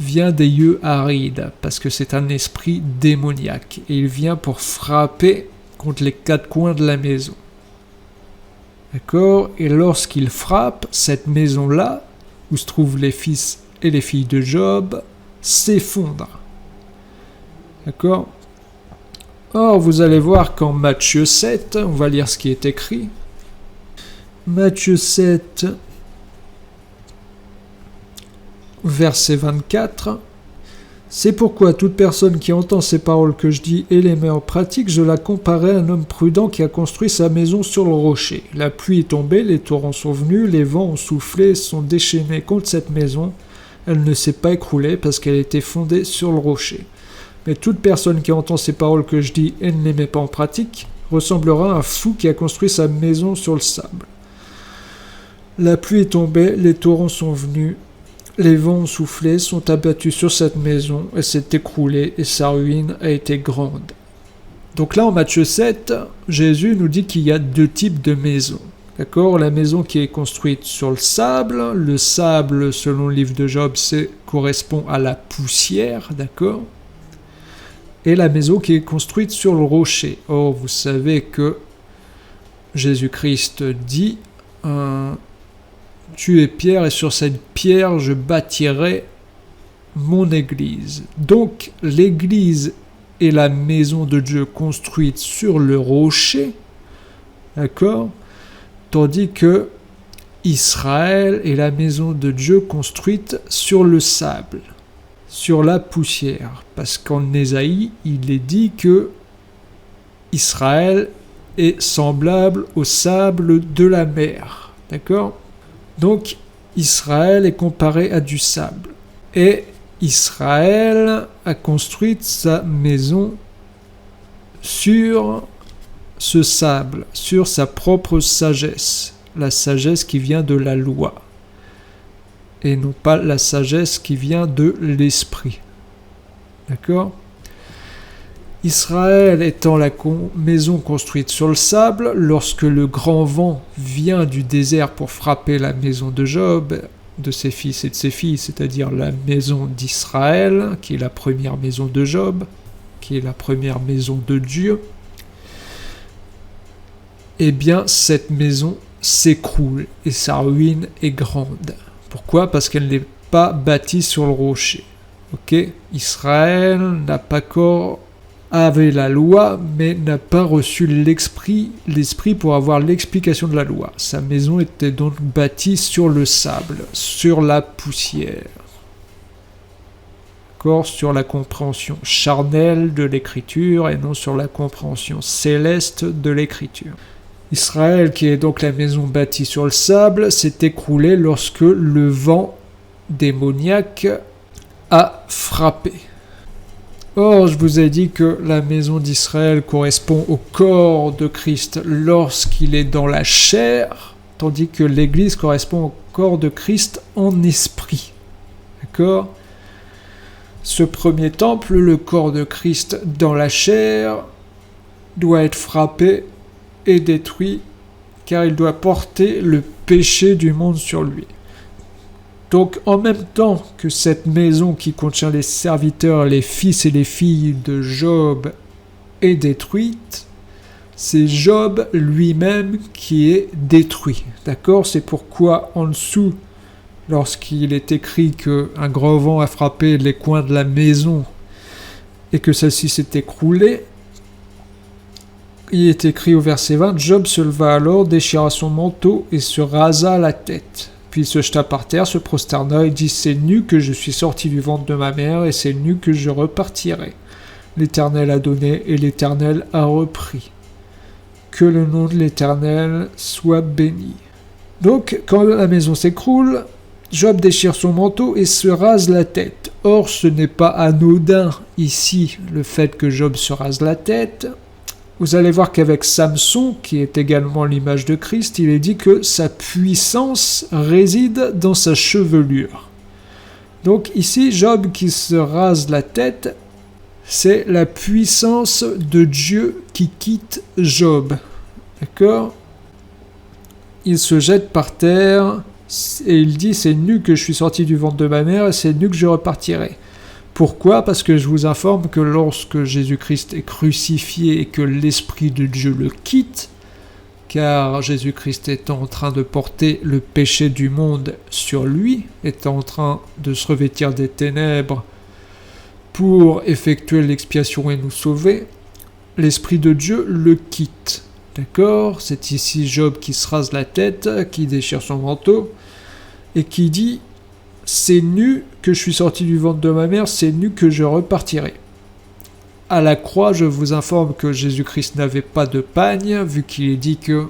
vient des lieux arides, parce que c'est un esprit démoniaque. Et il vient pour frapper contre les quatre coins de la maison. D'accord ? Et lorsqu'il frappe, cette maison-là, où se trouvent les fils et les filles de Job, s'effondre. D'accord ? Or, vous allez voir qu'en Matthieu 7, on va lire ce qui est écrit. Matthieu 7, verset 24. C'est pourquoi toute personne qui entend ces paroles que je dis et les met en pratique, je la comparais à un homme prudent qui a construit sa maison sur le rocher. La pluie est tombée, les torrents sont venus, les vents ont soufflé, sont déchaînés contre cette maison. Elle ne s'est pas écroulée parce qu'elle était fondée sur le rocher. Mais toute personne qui entend ces paroles que je dis et ne les met pas en pratique ressemblera à un fou qui a construit sa maison sur le sable. La pluie est tombée, les torrents sont venus, les vents ont soufflé, sont abattus sur cette maison, elle s'est écroulée et sa ruine a été grande. Donc là, en Matthieu 7, Jésus nous dit qu'il y a deux types de maisons. D'accord ? La maison qui est construite sur le sable, selon le livre de Job, correspond à la poussière, d'accord ? Et la maison qui est construite sur le rocher. Or, vous savez que Jésus-Christ dit tu es pierre et sur cette pierre je bâtirai mon église. Donc, l'église est la maison de Dieu construite sur le rocher, d'accord ? Tandis que Israël est la maison de Dieu construite sur le sable, sur la poussière, parce qu'en Ésaïe, il est dit que Israël est semblable au sable de la mer, d'accord ? Donc, Israël est comparé à du sable, et Israël a construit sa maison sur ce sable, sur sa propre sagesse, la sagesse qui vient de la loi, et non pas la sagesse qui vient de l'esprit. D'accord ? Israël étant la maison construite sur le sable, lorsque le grand vent vient du désert pour frapper la maison de Job, de ses fils et de ses filles, c'est-à-dire la maison d'Israël, qui est la première maison de Job, qui est la première maison de Dieu, eh bien cette maison s'écroule et sa ruine est grande. Pourquoi ? Parce qu'elle n'est pas bâtie sur le rocher. Ok ? Israël n'a pas encore avait la loi, mais n'a pas reçu l'esprit pour avoir l'explication de la loi. Sa maison était donc bâtie sur le sable, sur la poussière. D'accord ? Sur la compréhension charnelle de l'écriture et non sur la compréhension céleste de l'écriture. Israël, qui est donc la maison bâtie sur le sable, s'est écroulé lorsque le vent démoniaque a frappé. Or, je vous ai dit que la maison d'Israël correspond au corps de Christ lorsqu'il est dans la chair, tandis que l'Église correspond au corps de Christ en esprit. D'accord ? Ce premier temple, le corps de Christ dans la chair, doit être frappé et détruit, car il doit porter le péché du monde sur lui. Donc, en même temps que cette maison qui contient les serviteurs, les fils et les filles de Job est détruite, c'est Job lui-même qui est détruit. D'accord ? C'est pourquoi en dessous, lorsqu'il est écrit qu'un grand vent a frappé les coins de la maison et que celle-ci s'est écroulée, il est écrit au verset 20, « Job se leva alors, déchira son manteau et se rasa la tête. Puis il se jeta par terre, se prosterna et dit, « C'est nu que je suis sorti du ventre de ma mère, et c'est nu que je repartirai. L'Éternel a donné, et l'Éternel a repris. Que le nom de l'Éternel soit béni. » Donc, quand la maison s'écroule, Job déchire son manteau et se rase la tête. Or, ce n'est pas anodin ici, le fait que Job se rase la tête. Vous allez voir qu'avec Samson, qui est également l'image de Christ, il est dit que sa puissance réside dans sa chevelure. Donc ici, Job qui se rase la tête, c'est la puissance de Dieu qui quitte Job. D'accord ? Il se jette par terre et il dit « C'est nu que je suis sorti du ventre de ma mère et c'est nu que je repartirai ». Pourquoi ? Parce que je vous informe que lorsque Jésus-Christ est crucifié et que l'Esprit de Dieu le quitte, car Jésus-Christ est en train de porter le péché du monde sur lui, est en train de se revêtir des ténèbres pour effectuer l'expiation et nous sauver, l'Esprit de Dieu le quitte. D'accord ? C'est ici Job qui se rase la tête, qui déchire son manteau, et qui dit « C'est nu que je suis sorti du ventre de ma mère, c'est nu que je repartirai. » À la croix, je vous informe que Jésus-Christ n'avait pas de pagne, vu qu'il est dit que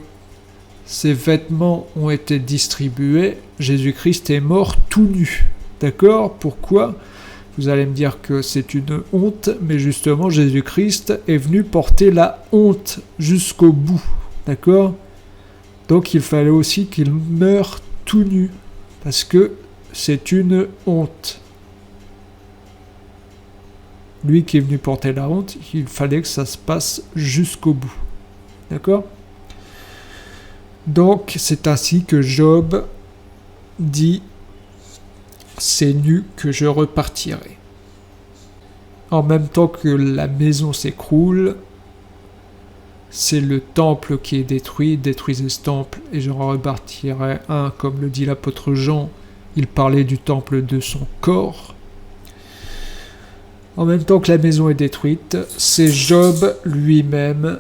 ses vêtements ont été distribués. Jésus-Christ est mort tout nu. D'accord ? Pourquoi ? Vous allez me dire que c'est une honte, mais justement, Jésus-Christ est venu porter la honte jusqu'au bout. D'accord ? Donc il fallait aussi qu'il meure tout nu, parce que c'est une honte. Lui qui est venu porter la honte, il fallait que ça se passe jusqu'au bout. D'accord ? Donc, c'est ainsi que Job dit « C'est nu que je repartirai ». En même temps que la maison s'écroule, c'est le temple qui est détruit, détruisez ce temple et je repartirai un, comme le dit l'apôtre Jean, il parlait du temple de son corps. En même temps que la maison est détruite, c'est Job lui-même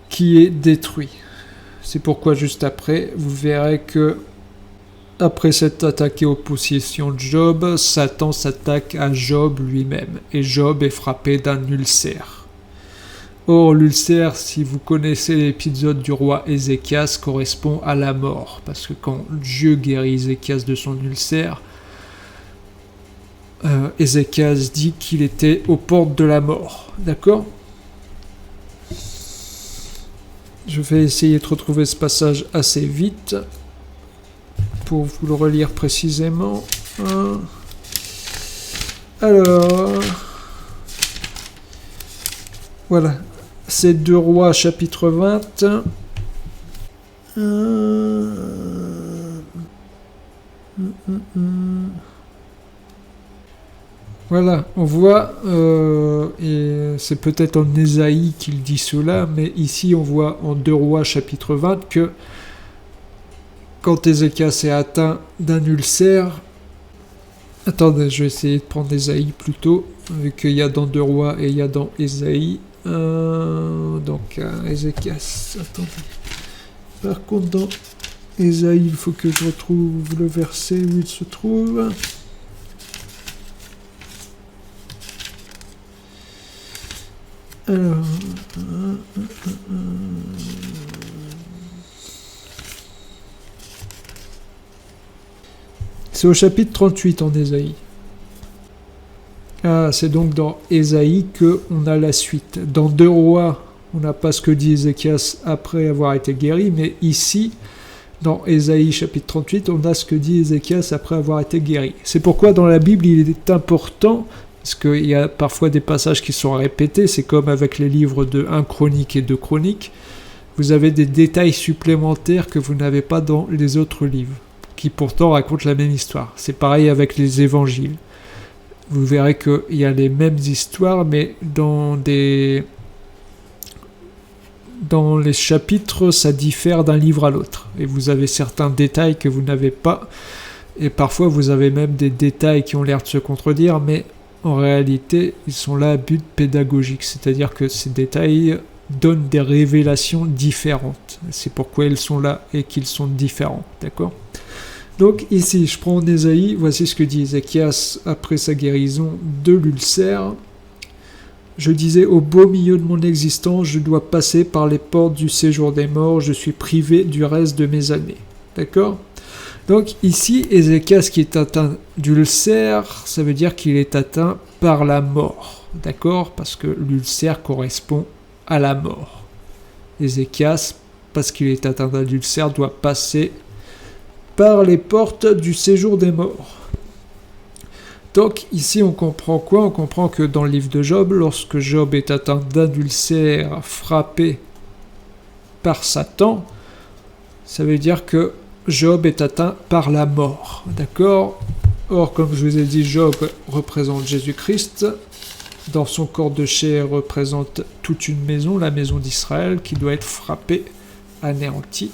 qui est détruit. C'est pourquoi juste après, vous verrez que après s'être attaqué aux possessions de Job, Satan s'attaque à Job lui-même, et Job est frappé d'un ulcère. Or, l'ulcère, si vous connaissez l'épisode du roi Ézéchias, correspond à la mort, parce que quand Dieu guérit Ézéchias de son ulcère, Ézéchias dit qu'il était aux portes de la mort. D'accord ? Je vais essayer de retrouver ce passage assez vite pour vous le relire précisément. Alors, Voilà, c'est 2 Rois chapitre 20. Voilà, on voit, et c'est peut-être en Ésaïe qu'il dit cela, mais ici on voit en 2 Rois chapitre 20 que quand Ézéchias est atteint d'un ulcère, attendez, je vais essayer de prendre Ésaïe plutôt, vu qu'il y a dans 2 Rois et il y a dans Ésaïe. Donc Ézéchias, attendez. Par contre dans Ésaïe, il faut que je retrouve le verset où il se trouve. Alors, c'est au chapitre 38 en Ésaïe. Ah, c'est donc dans Ésaïe qu'on a la suite. Dans 2 Rois, on n'a pas ce que dit Ézéchias après avoir été guéri, mais ici, dans Ésaïe chapitre 38, on a ce que dit Ézéchias après avoir été guéri. C'est pourquoi dans la Bible, il est important, parce qu'il y a parfois des passages qui sont répétés, c'est comme avec les livres de 1 Chronique et 2 Chroniques, vous avez des détails supplémentaires que vous n'avez pas dans les autres livres, qui pourtant racontent la même histoire. C'est pareil avec les évangiles. Vous verrez qu'il y a les mêmes histoires, mais dans les chapitres, ça diffère d'un livre à l'autre. Et vous avez certains détails que vous n'avez pas, et parfois vous avez même des détails qui ont l'air de se contredire, mais en réalité, ils sont là à but pédagogique, c'est-à-dire que ces détails donnent des révélations différentes. C'est pourquoi ils sont là et qu'ils sont différents, d'accord ? Donc ici, je prends en Ésaïe, voici ce que dit Ézéchias après sa guérison de l'ulcère. Je disais, au beau milieu de mon existence, je dois passer par les portes du séjour des morts, je suis privé du reste de mes années. D'accord ? Donc ici, Ézéchias qui est atteint d'ulcère, ça veut dire qu'il est atteint par la mort. D'accord ? Parce que l'ulcère correspond à la mort. Ézéchias, parce qu'il est atteint d'un ulcère, doit passer par les portes du séjour des morts. Donc ici on comprend quoi ? On comprend que dans le livre de Job, lorsque Job est atteint d'un ulcère frappé par Satan, ça veut dire que Job est atteint par la mort. D'accord ? Or, comme je vous ai dit, Job représente Jésus-Christ. Dans son corps de chair représente toute une maison, la maison d'Israël, qui doit être frappée, anéantie,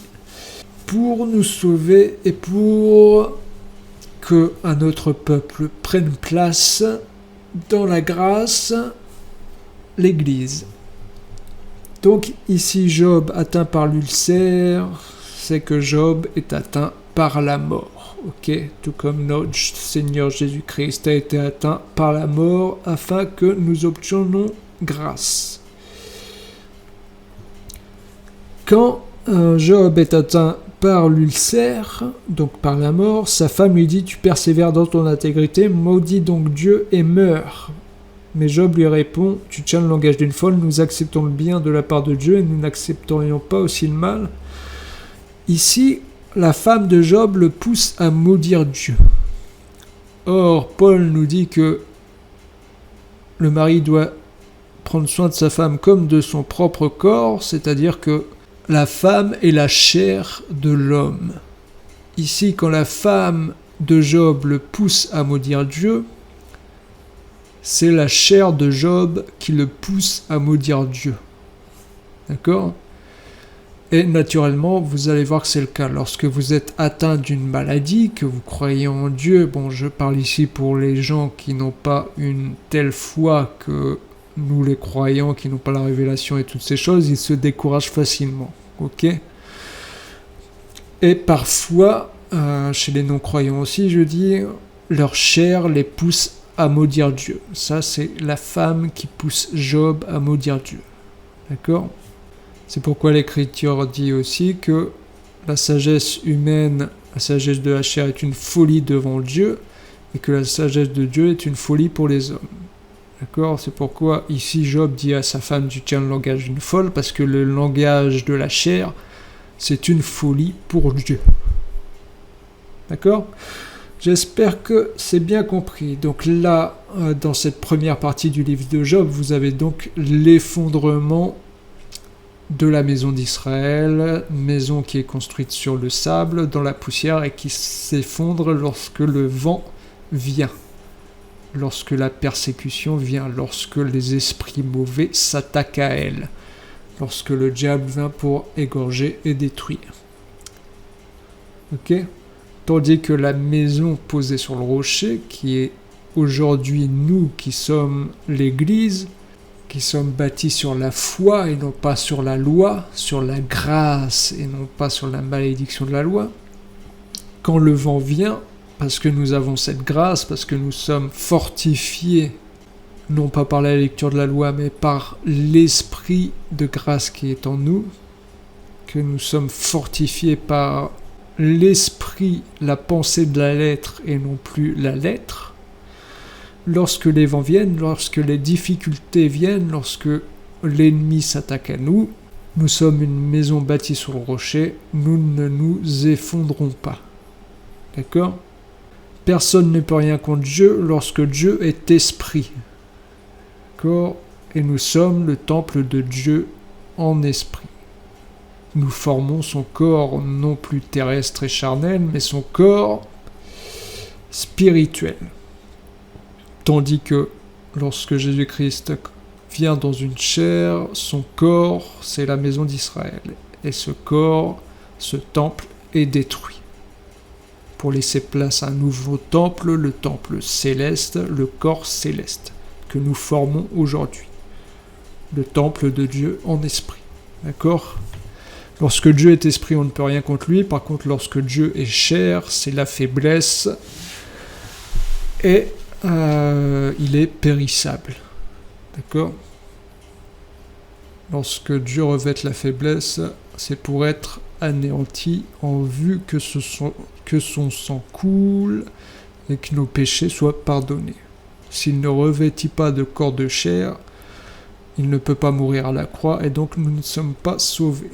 pour nous sauver et pour qu'un autre peuple prenne place dans la grâce, l'Église. Donc ici, Job atteint par l'ulcère, c'est que Job est atteint par la mort. Ok, tout comme notre Seigneur Jésus-Christ a été atteint par la mort afin que nous obtenions grâce. Quand Job est atteint par l'ulcère, donc par la mort, sa femme lui dit « Tu persévères dans ton intégrité, maudis donc Dieu et meurs. » Mais Job lui répond « Tu tiens le langage d'une folle, nous acceptons le bien de la part de Dieu et nous n'accepterions pas aussi le mal. » Ici, la femme de Job le pousse à maudire Dieu. Or, Paul nous dit que le mari doit prendre soin de sa femme comme de son propre corps, c'est-à-dire que la femme est la chair de l'homme. Ici, quand la femme de Job le pousse à maudire Dieu, c'est la chair de Job qui le pousse à maudire Dieu. D'accord ? Et naturellement, vous allez voir que c'est le cas. Lorsque vous êtes atteint d'une maladie, que vous croyez en Dieu, bon, je parle ici pour les gens qui n'ont pas une telle foi que nous les croyants, qui n'ont pas la révélation et toutes ces choses, ils se découragent facilement. Ok ? Et parfois, chez les non-croyants aussi, je dis, leur chair les pousse à maudire Dieu. Ça, c'est la femme qui pousse Job à maudire Dieu. D'accord ? C'est pourquoi l'Écriture dit aussi que la sagesse humaine, la sagesse de la chair est une folie devant Dieu, et que la sagesse de Dieu est une folie pour les hommes. D'accord ? C'est pourquoi ici Job dit à sa femme « Tu tiens le langage d'une folle », parce que le langage de la chair, c'est une folie pour Dieu. D'accord ? J'espère que c'est bien compris. Donc là, dans cette première partie du livre de Job, vous avez donc l'effondrement de la maison d'Israël, maison qui est construite sur le sable, dans la poussière, et qui s'effondre lorsque le vent vient, lorsque la persécution vient, lorsque les esprits mauvais s'attaquent à elle, lorsque le diable vient pour égorger et détruire. Ok ? Tandis que la maison posée sur le rocher, qui est aujourd'hui nous qui sommes l'Église, qui sommes bâtis sur la foi et non pas sur la loi, sur la grâce et non pas sur la malédiction de la loi, quand le vent vient, parce que nous avons cette grâce, parce que nous sommes fortifiés, non pas par la lecture de la loi, mais par l'esprit de grâce qui est en nous, que nous sommes fortifiés par l'esprit, la pensée de la lettre et non plus la lettre. Lorsque les vents viennent, lorsque les difficultés viennent, lorsque l'ennemi s'attaque à nous, nous sommes une maison bâtie sur le rocher, nous ne nous effondrons pas. D'accord ? Personne ne peut rien contre Dieu lorsque Dieu est esprit. D'accord ? Et nous sommes le temple de Dieu en esprit. Nous formons son corps non plus terrestre et charnel, mais son corps spirituel. Tandis que lorsque Jésus-Christ vient dans une chair, son corps, c'est la maison d'Israël. Et ce corps, ce temple, est détruit. Pour laisser place à un nouveau temple, le temple céleste, le corps céleste, que nous formons aujourd'hui. Le temple de Dieu en esprit. D'accord ? Lorsque Dieu est esprit, on ne peut rien contre lui. Par contre, lorsque Dieu est chair, c'est la faiblesse. Et il est périssable. D'accord ? Lorsque Dieu revêt la faiblesse, c'est pour être anéanti en vue que son sang coule et que nos péchés soient pardonnés. S'il ne revêtit pas de corps de chair, il ne peut pas mourir à la croix et donc nous ne sommes pas sauvés.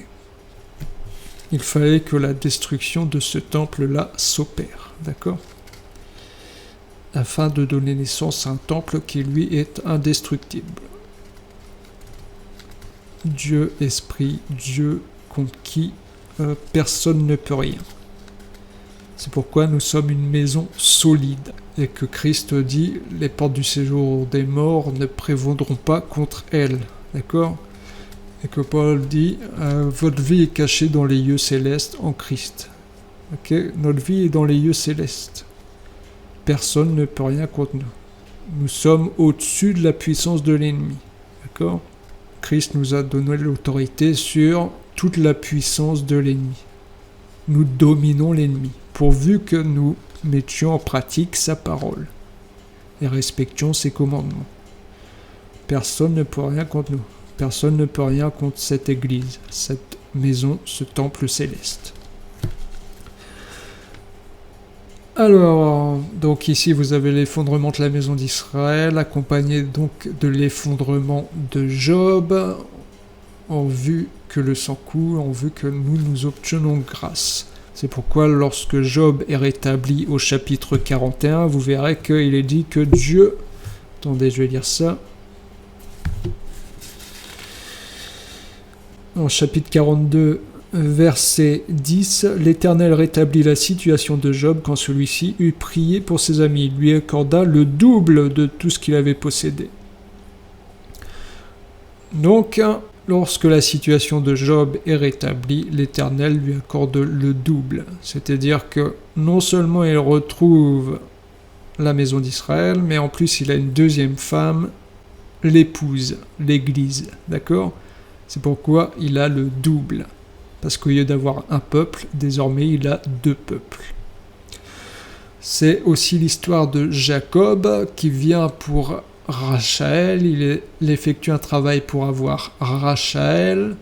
Il fallait que la destruction de ce temple-là s'opère. D'accord ? Afin de donner naissance à un temple qui lui est indestructible. Dieu esprit, Dieu contre qui personne ne peut rien. C'est pourquoi nous sommes une maison solide et que Christ dit les portes du séjour des morts ne prévaudront pas contre elle. D'accord ? Et que Paul dit votre vie est cachée dans les lieux célestes en Christ. Ok ? Notre vie est dans les lieux célestes. Personne ne peut rien contre nous. Nous sommes au-dessus de la puissance de l'ennemi. D'accord ? Christ nous a donné l'autorité sur toute la puissance de l'ennemi. Nous dominons l'ennemi, pourvu que nous mettions en pratique sa parole et respections ses commandements. Personne ne peut rien contre nous. Personne ne peut rien contre cette église, cette maison, ce temple céleste. Alors, donc ici vous avez l'effondrement de la maison d'Israël, accompagné donc de l'effondrement de Job, en vue que le sang coule, en vue que nous obtenons grâce. C'est pourquoi lorsque Job est rétabli au chapitre 41, vous verrez qu'il est dit que Dieu... Attendez, je vais lire ça. En chapitre 42... Verset 10, l'Éternel rétablit la situation de Job quand celui-ci eut prié pour ses amis. Il lui accorda le double de tout ce qu'il avait possédé. Donc, lorsque la situation de Job est rétablie, l'Éternel lui accorde le double. C'est-à-dire que non seulement il retrouve la maison d'Israël, mais en plus il a une deuxième femme, l'épouse, l'Église. D'accord ? C'est pourquoi il a le double. Parce qu'au lieu d'avoir un peuple, désormais il a deux peuples. C'est aussi l'histoire de Jacob qui vient pour Rachel. Il effectue un travail pour avoir Rachel,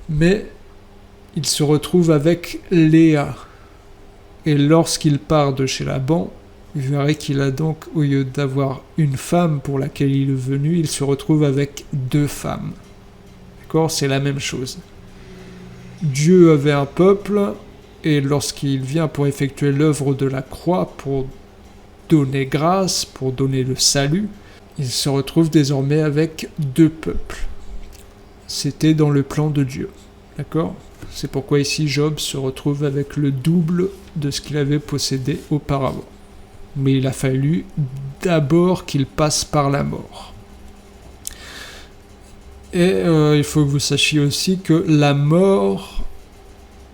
mais il se retrouve avec Léa. Et lorsqu'il part de chez Laban, vous verrez qu'il a donc, au lieu d'avoir une femme pour laquelle il est venu, il se retrouve avec deux femmes. D'accord ? C'est la même chose. Dieu avait un peuple, et lorsqu'il vient pour effectuer l'œuvre de la croix, pour donner grâce, pour donner le salut, il se retrouve désormais avec deux peuples. C'était dans le plan de Dieu. D'accord ? C'est pourquoi ici Job se retrouve avec le double de ce qu'il avait possédé auparavant. Mais il a fallu d'abord qu'il passe par la mort. Et il faut que vous sachiez aussi que la mort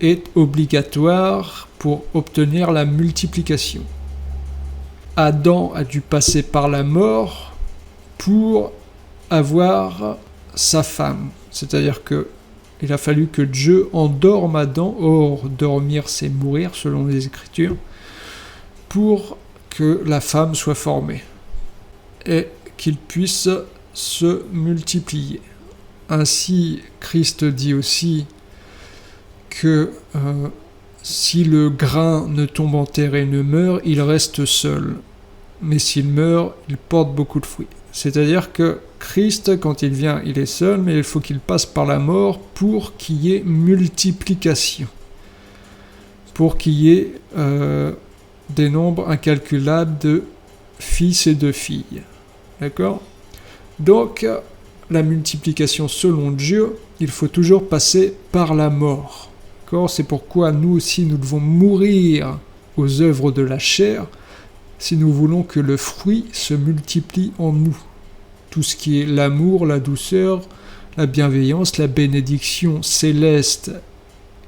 est obligatoire pour obtenir la multiplication. Adam a dû passer par la mort pour avoir sa femme. C'est-à-dire que il a fallu que Dieu endorme Adam, or dormir c'est mourir selon les Écritures, pour que la femme soit formée et qu'il puisse se multiplier. Ainsi, Christ dit aussi que si le grain ne tombe en terre et ne meurt, il reste seul. Mais s'il meurt, il porte beaucoup de fruits. C'est-à-dire que Christ, quand il vient, il est seul, mais il faut qu'il passe par la mort pour qu'il y ait multiplication. Pour qu'il y ait des nombres incalculables de fils et de filles. D'accord ? Donc, la multiplication selon Dieu, il faut toujours passer par la mort. D'accord ? C'est pourquoi nous aussi, nous devons mourir aux œuvres de la chair si nous voulons que le fruit se multiplie en nous. Tout ce qui est l'amour, la douceur, la bienveillance, la bénédiction céleste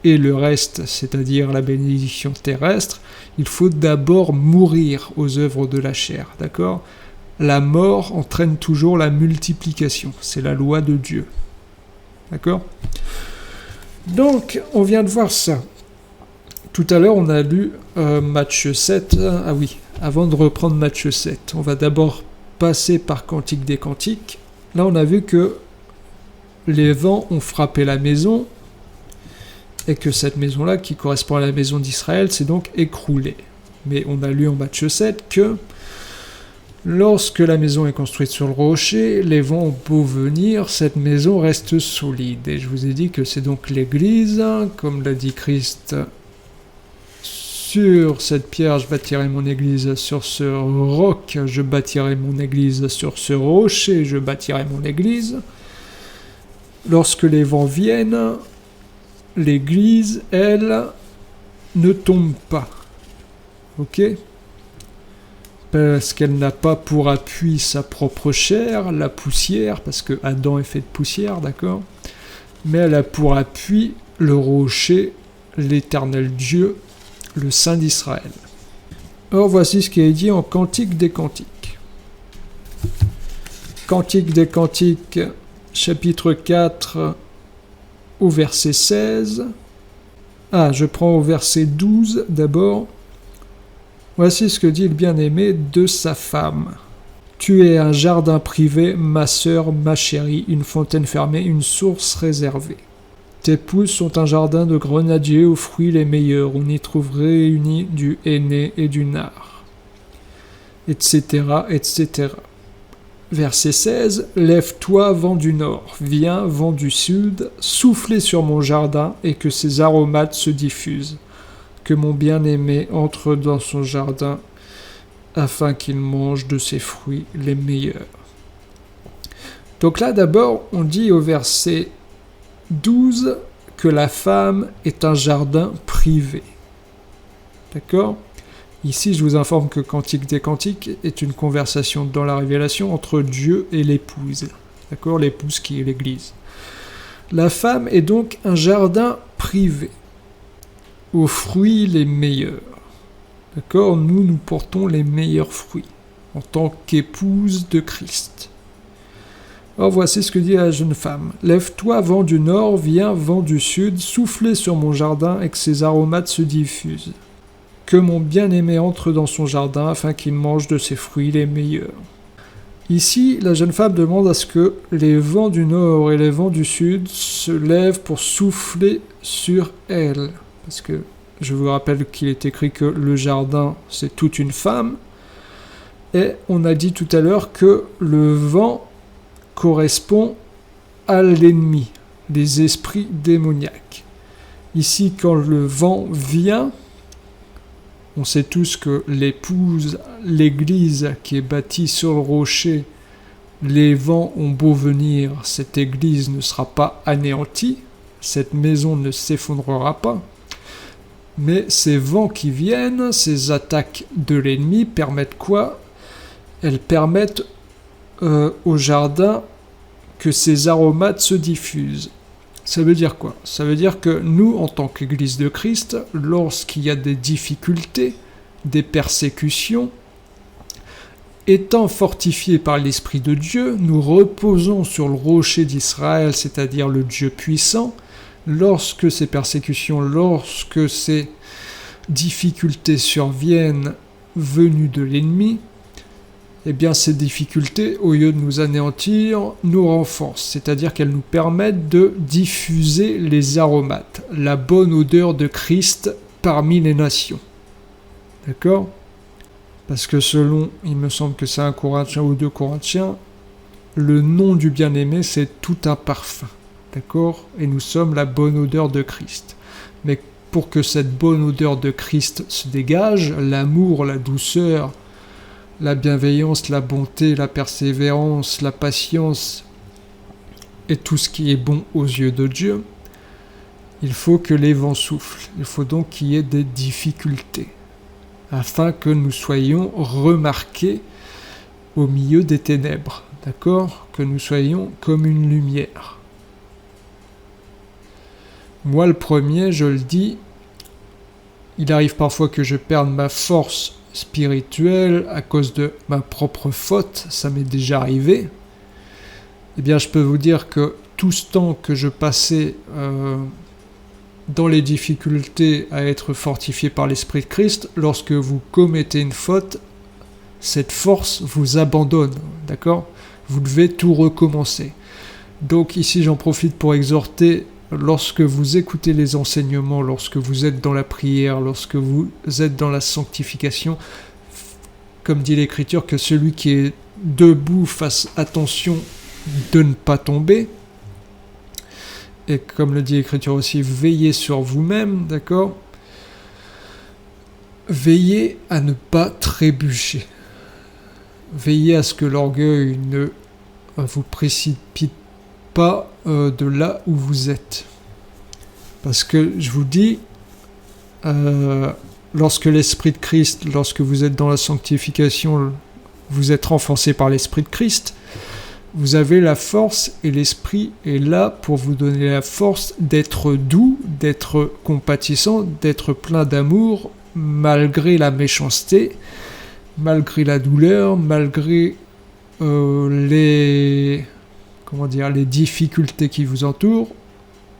et le reste, c'est-à-dire la bénédiction terrestre, il faut d'abord mourir aux œuvres de la chair, d'accord ? La mort entraîne toujours la multiplication, c'est la loi de Dieu, d'accord ? Donc, on vient de voir ça. Tout à l'heure, on a lu Matthieu 7. Ah oui, avant de reprendre Matthieu 7, on va d'abord passer par Cantique des Cantiques. Là, on a vu que les vents ont frappé la maison et que cette maison-là, qui correspond à la maison d'Israël, s'est donc écroulée. Mais on a lu en Matthieu 7 que lorsque la maison est construite sur le rocher, les vents ont beau venir, cette maison reste solide. Et je vous ai dit que c'est donc l'Église, comme l'a dit Christ, sur cette pierre je bâtirai mon église, sur ce roc je bâtirai mon église, sur ce rocher je bâtirai mon église. Lorsque les vents viennent, l'église, elle, ne tombe pas. Ok ? Parce qu'elle n'a pas pour appui sa propre chair, la poussière, parce que Adam est fait de poussière, d'accord ? Mais elle a pour appui le rocher, l'éternel Dieu, le Saint d'Israël. Or, voici ce qui est dit en Cantique des Cantiques. Cantique des Cantiques, chapitre 4, au verset 16. Ah, je prends au verset 12 d'abord. Voici ce que dit le bien-aimé de sa femme. Tu es un jardin privé, ma sœur, ma chérie, une fontaine fermée, une source réservée. Tes pousses sont un jardin de grenadiers aux fruits les meilleurs. On y trouve réunis du henné et du nard, etc., etc. Verset 16. Lève-toi, vent du nord, viens, vent du sud, soufflez sur mon jardin et que ses aromates se diffusent. Que mon bien-aimé entre dans son jardin afin qu'il mange de ses fruits les meilleurs. Donc là, d'abord, on dit au verset 12 que la femme est un jardin privé. D'accord ? Ici, je vous informe que Cantique des Cantiques est une conversation dans la Révélation entre Dieu et l'épouse. D'accord ? L'épouse qui est l'Église. La femme est donc un jardin privé, aux fruits les meilleurs. D'accord ? Nous portons les meilleurs fruits, en tant qu'épouse de Christ. Or, voici ce que dit la jeune femme. Lève-toi, vent du nord, viens, vent du sud, soufflez sur mon jardin et que ses aromates se diffusent. Que mon bien-aimé entre dans son jardin afin qu'il mange de ses fruits les meilleurs. Ici, la jeune femme demande à ce que les vents du nord et les vents du sud se lèvent pour souffler sur elle. Parce que je vous rappelle qu'il est écrit que le jardin, c'est toute une femme. Et on a dit tout à l'heure que le vent correspond à l'ennemi, les esprits démoniaques. Ici, quand le vent vient, on sait tous que l'église qui est bâtie sur le rocher, les vents ont beau venir, cette église ne sera pas anéantie, cette maison ne s'effondrera pas. Mais ces vents qui viennent, ces attaques de l'ennemi permettent quoi? Elles permettent au jardin que ces aromates se diffusent. Ça veut dire quoi? Ça veut dire que nous, en tant qu'Église de Christ, lorsqu'il y a des difficultés, des persécutions, étant fortifiés par l'Esprit de Dieu, nous reposons sur le rocher d'Israël, c'est-à-dire le Dieu puissant. Lorsque ces persécutions, lorsque ces difficultés surviennent venues de l'ennemi, eh bien ces difficultés, au lieu de nous anéantir, nous renforcent, c'est-à-dire qu'elles nous permettent de diffuser les aromates, la bonne odeur de Christ parmi les nations. D'accord? Parce que selon, il me semble que c'est 1 Corinthiens ou 2 Corinthiens, le nom du bien-aimé, c'est tout un parfum. D'accord? Et nous sommes la bonne odeur de Christ. Mais pour que cette bonne odeur de Christ se dégage, l'amour, la douceur, la bienveillance, la bonté, la persévérance, la patience et tout ce qui est bon aux yeux de Dieu, il faut que les vents soufflent. Il faut donc qu'il y ait des difficultés afin que nous soyons remarqués au milieu des ténèbres. D'accord? Que nous soyons comme une lumière. Moi, le premier, je le dis, il arrive parfois que je perde ma force spirituelle à cause de ma propre faute, ça m'est déjà arrivé. Eh bien, je peux vous dire que tout ce temps que je passais dans les difficultés à être fortifié par l'Esprit de Christ, lorsque vous commettez une faute, cette force vous abandonne, d'accord? Vous devez tout recommencer. Donc ici, j'en profite pour exhorter. Lorsque vous écoutez les enseignements, lorsque vous êtes dans la prière, lorsque vous êtes dans la sanctification, comme dit l'Écriture, que celui qui est debout fasse attention de ne pas tomber. Et comme le dit l'Écriture aussi, veillez sur vous-même, d'accord? Veillez à ne pas trébucher. Veillez à ce que l'orgueil ne vous précipite pas de là où vous êtes. Parce que je vous dis, lorsque l'Esprit de Christ, lorsque vous êtes dans la sanctification, vous êtes renforcé par l'Esprit de Christ, vous avez la force et l'Esprit est là pour vous donner la force d'être doux, d'être compatissant, d'être plein d'amour, malgré la méchanceté, malgré la douleur, malgré les difficultés qui vous entourent.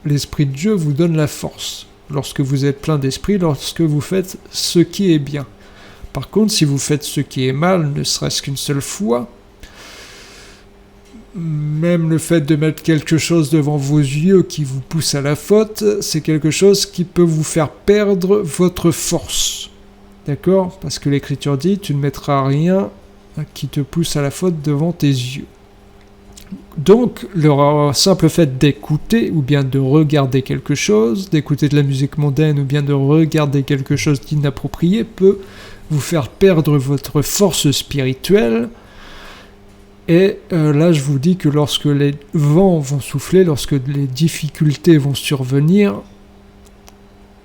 L'Esprit de Dieu vous donne la force lorsque vous êtes plein d'esprit, lorsque vous faites ce qui est bien. Par contre, si vous faites ce qui est mal, ne serait-ce qu'une seule fois, même le fait de mettre quelque chose devant vos yeux qui vous pousse à la faute, c'est quelque chose qui peut vous faire perdre votre force. D'accord? Parce que l'Écriture dit, tu ne mettras rien qui te pousse à la faute devant tes yeux. Donc, le simple fait d'écouter ou bien de regarder quelque chose, d'écouter de la musique mondaine ou bien de regarder quelque chose d'inapproprié peut vous faire perdre votre force spirituelle. Et là, je vous dis que lorsque les vents vont souffler, lorsque les difficultés vont survenir,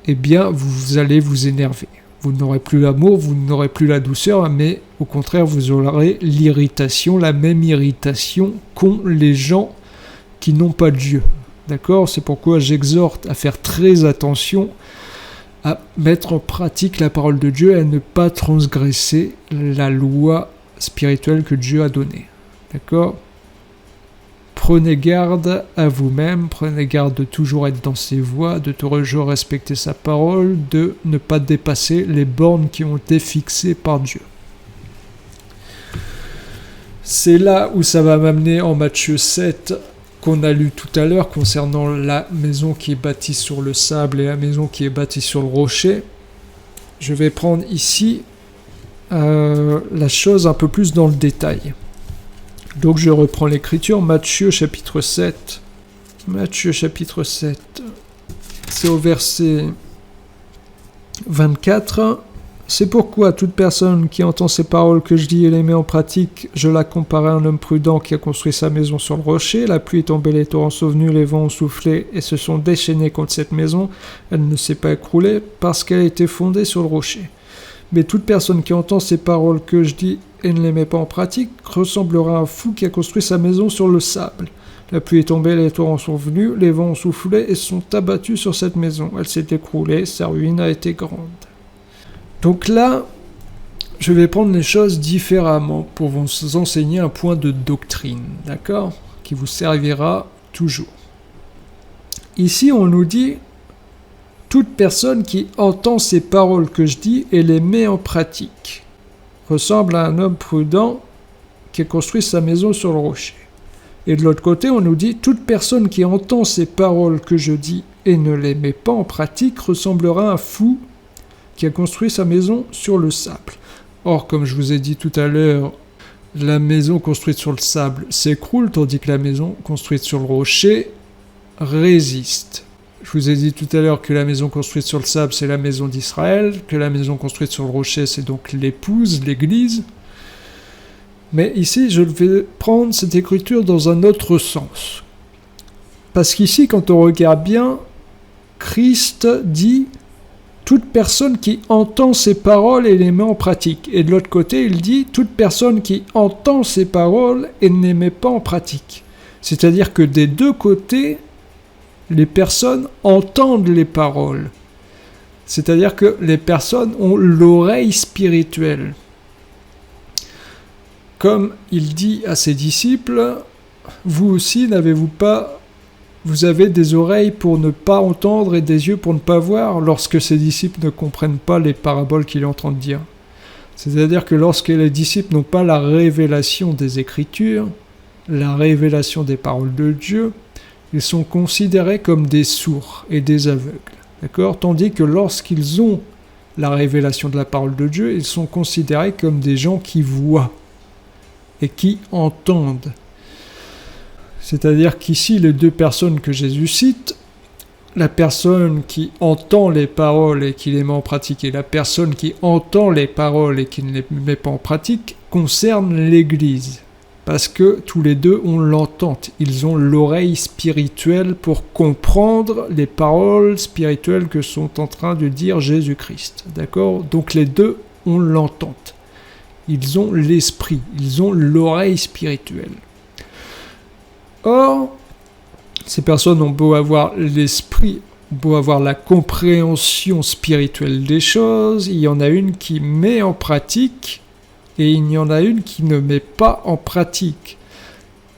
eh bien, vous allez vous énerver. Vous n'aurez plus l'amour, vous n'aurez plus la douceur, mais au contraire, vous aurez l'irritation, la même irritation qu'ont les gens qui n'ont pas Dieu. D'accord? C'est pourquoi j'exhorte à faire très attention, à mettre en pratique la parole de Dieu et à ne pas transgresser la loi spirituelle que Dieu a donnée. D'accord? Prenez garde à vous-même, prenez garde de toujours être dans ses voies, de toujours respecter sa parole, de ne pas dépasser les bornes qui ont été fixées par Dieu. C'est là où ça va m'amener en Matthieu 7, qu'on a lu tout à l'heure, concernant la maison qui est bâtie sur le sable et la maison qui est bâtie sur le rocher. Je vais prendre ici la chose un peu plus dans le détail. Donc je reprends l'écriture, Matthieu chapitre 7. Matthieu chapitre 7. c'est au verset 24. C'est pourquoi toute personne qui entend ces paroles que je dis et les met en pratique, je la compare à un homme prudent qui a construit sa maison sur le rocher. La pluie est tombée, les torrents sont venus, les vents ont soufflé et se sont déchaînés contre cette maison. Elle ne s'est pas écroulée parce qu'elle a été fondée sur le rocher. Mais toute personne qui entend ces paroles que je dis et ne les met pas en pratique ressemblera à un fou qui a construit sa maison sur le sable. La pluie est tombée, les torrents sont venus, les vents ont soufflé et se sont abattus sur cette maison. Elle s'est écroulée, sa ruine a été grande. Donc là, je vais prendre les choses différemment pour vous enseigner un point de doctrine, d'accord ? Qui vous servira toujours. Ici, on nous dit « Toute personne qui entend ces paroles que je dis et les met en pratique ressemble à un homme prudent qui a construit sa maison sur le rocher. » Et de l'autre côté, on nous dit « Toute personne qui entend ces paroles que je dis et ne les met pas en pratique ressemblera à un fou qui a construit sa maison sur le sable. » Or, comme je vous ai dit tout à l'heure, la maison construite sur le sable s'écroule, tandis que la maison construite sur le rocher résiste. Je vous ai dit tout à l'heure que la maison construite sur le sable, c'est la maison d'Israël, que la maison construite sur le rocher, c'est donc l'épouse, l'Église. Mais ici, je vais prendre cette écriture dans un autre sens. Parce qu'ici, quand on regarde bien, Christ dit « toute personne qui entend ces paroles et les met en pratique ». Et de l'autre côté, il dit « toute personne qui entend ces paroles et ne les met pas en pratique ». C'est-à-dire que des deux côtés, les personnes entendent les paroles. C'est-à-dire que les personnes ont l'oreille spirituelle. Comme il dit à ses disciples, vous aussi n'avez-vous pas, vous avez des oreilles pour ne pas entendre et des yeux pour ne pas voir, lorsque ses disciples ne comprennent pas les paraboles qu'il est en train de dire. C'est-à-dire que lorsque les disciples n'ont pas la révélation des Écritures, la révélation des paroles de Dieu, ils sont considérés comme des sourds et des aveugles. D'accord ? Tandis que lorsqu'ils ont la révélation de la parole de Dieu, ils sont considérés comme des gens qui voient et qui entendent. C'est-à-dire qu'ici, les deux personnes que Jésus cite, la personne qui entend les paroles et qui les met en pratique, et la personne qui entend les paroles et qui ne les met pas en pratique, concernent l'Église. Parce que tous les deux ont l'entente, ils ont l'oreille spirituelle pour comprendre les paroles spirituelles que sont en train de dire Jésus-Christ. D'accord ? Donc les deux ont l'entente. Ils ont l'esprit, ils ont l'oreille spirituelle. Or, ces personnes ont beau avoir l'esprit, beau avoir la compréhension spirituelle des choses, il y en a une qui met en pratique et il y en a une qui ne met pas en pratique.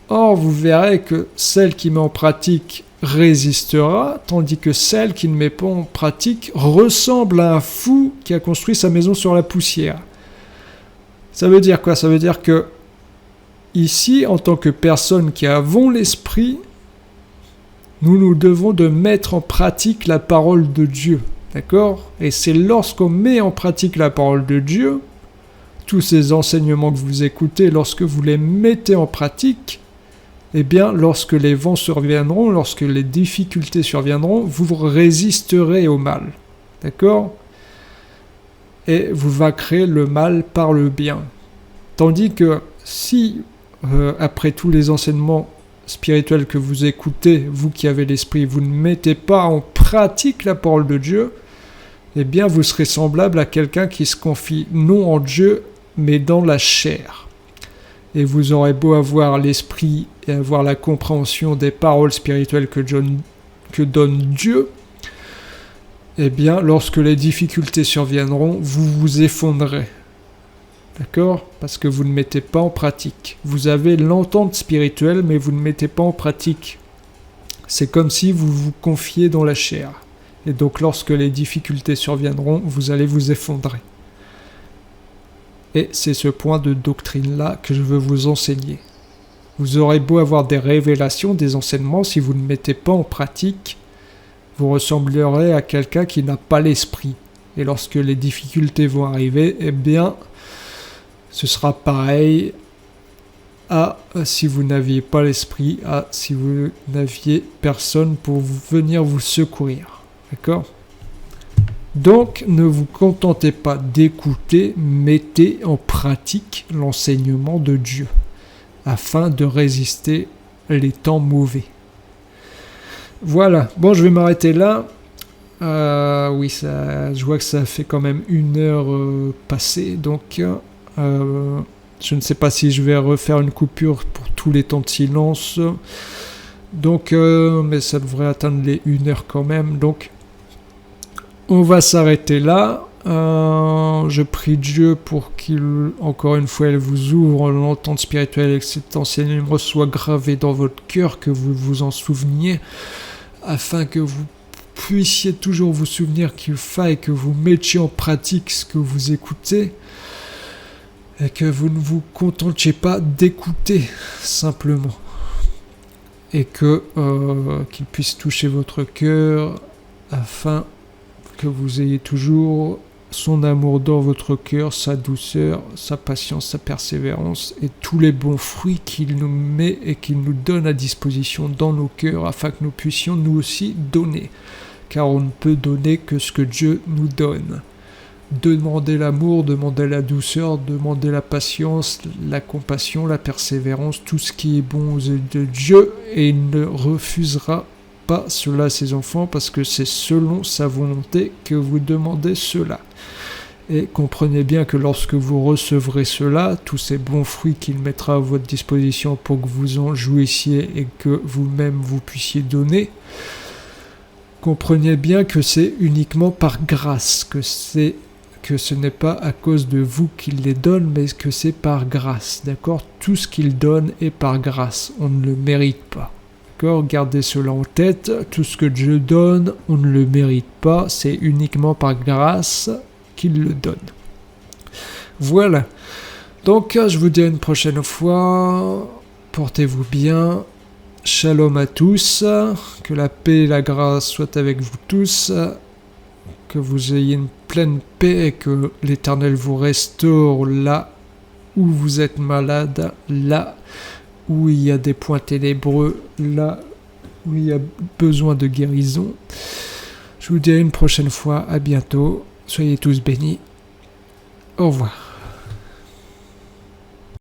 Or, vous verrez que celle qui met en pratique résistera, tandis que celle qui ne met pas en pratique ressemble à un fou qui a construit sa maison sur la poussière. Ça veut dire quoi ? Ça veut dire que ici, en tant que personnes qui avons l'esprit, nous devons de mettre en pratique la parole de Dieu. D'accord ? Et c'est lorsqu'on met en pratique la parole de Dieu, tous ces enseignements que vous écoutez, lorsque vous les mettez en pratique, eh bien, lorsque les vents surviendront, lorsque les difficultés surviendront, vous résisterez au mal. D'accord ? Et vous vaincrez le mal par le bien. Tandis que si, après tous les enseignements spirituels que vous écoutez, vous qui avez l'esprit, vous ne mettez pas en pratique la parole de Dieu, eh bien vous serez semblable à quelqu'un qui se confie non en Dieu, mais dans la chair. Et vous aurez beau avoir l'esprit et avoir la compréhension des paroles spirituelles que donne Dieu, eh bien, lorsque les difficultés surviendront, vous vous effondrerez. D'accord ? Parce que vous ne mettez pas en pratique. Vous avez l'entente spirituelle, mais vous ne mettez pas en pratique. C'est comme si vous vous confiez dans la chair. Et donc, lorsque les difficultés surviendront, vous allez vous effondrer. Et c'est ce point de doctrine-là que je veux vous enseigner. Vous aurez beau avoir des révélations, des enseignements, si vous ne mettez pas en pratique, vous ressemblerez à quelqu'un qui n'a pas l'esprit. Et lorsque les difficultés vont arriver, eh bien, ce sera pareil à si vous n'aviez pas l'esprit, à si vous n'aviez personne pour venir vous secourir. D'accord ? Donc, ne vous contentez pas d'écouter, mettez en pratique l'enseignement de Dieu, afin de résister les temps mauvais. Voilà, bon, je vais m'arrêter là. Oui, je vois que ça fait quand même 1 heure passée, donc je ne sais pas si je vais refaire une coupure pour tous les temps de silence. Donc, mais ça devrait atteindre les 1 heure quand même, donc on va s'arrêter là. Je prie Dieu pour qu'il, encore une fois, elle vous ouvre l'entente spirituelle et que cet enseignement soit gravé dans votre cœur, que vous vous en souveniez, afin que vous puissiez toujours vous souvenir qu'il faille que vous mettiez en pratique ce que vous écoutez et que vous ne vous contentiez pas d'écouter simplement, et que qu'il puisse toucher votre cœur afin que vous ayez toujours son amour dans votre cœur, sa douceur, sa patience, sa persévérance et tous les bons fruits qu'il nous met et qu'il nous donne à disposition dans nos cœurs afin que nous puissions nous aussi donner. Car on ne peut donner que ce que Dieu nous donne. Demandez l'amour, demandez la douceur, demandez la patience, la compassion, la persévérance, tout ce qui est bon aux yeux de Dieu, et il ne refusera pas cela à ses enfants parce que c'est selon sa volonté que vous demandez cela. Et comprenez bien que lorsque vous recevrez cela, tous ces bons fruits qu'il mettra à votre disposition pour que vous en jouissiez et que vous-même vous puissiez donner, comprenez bien que c'est uniquement par grâce, que ce n'est pas à cause de vous qu'il les donne, mais que c'est par grâce, d'accord ? Tout ce qu'il donne est par grâce, on ne le mérite pas. D'accord ? Gardez cela en tête, tout ce que Dieu donne, on ne le mérite pas, c'est uniquement par grâce qu'il le donne. Voilà. Donc, je vous dis à une prochaine fois, portez-vous bien, shalom à tous, que la paix et la grâce soient avec vous tous, que vous ayez une pleine paix et que l'Éternel vous restaure là où vous êtes malade, là où il y a des points ténébreux, là où il y a besoin de guérison. Je vous dis à une prochaine fois, à bientôt, soyez tous bénis, au revoir.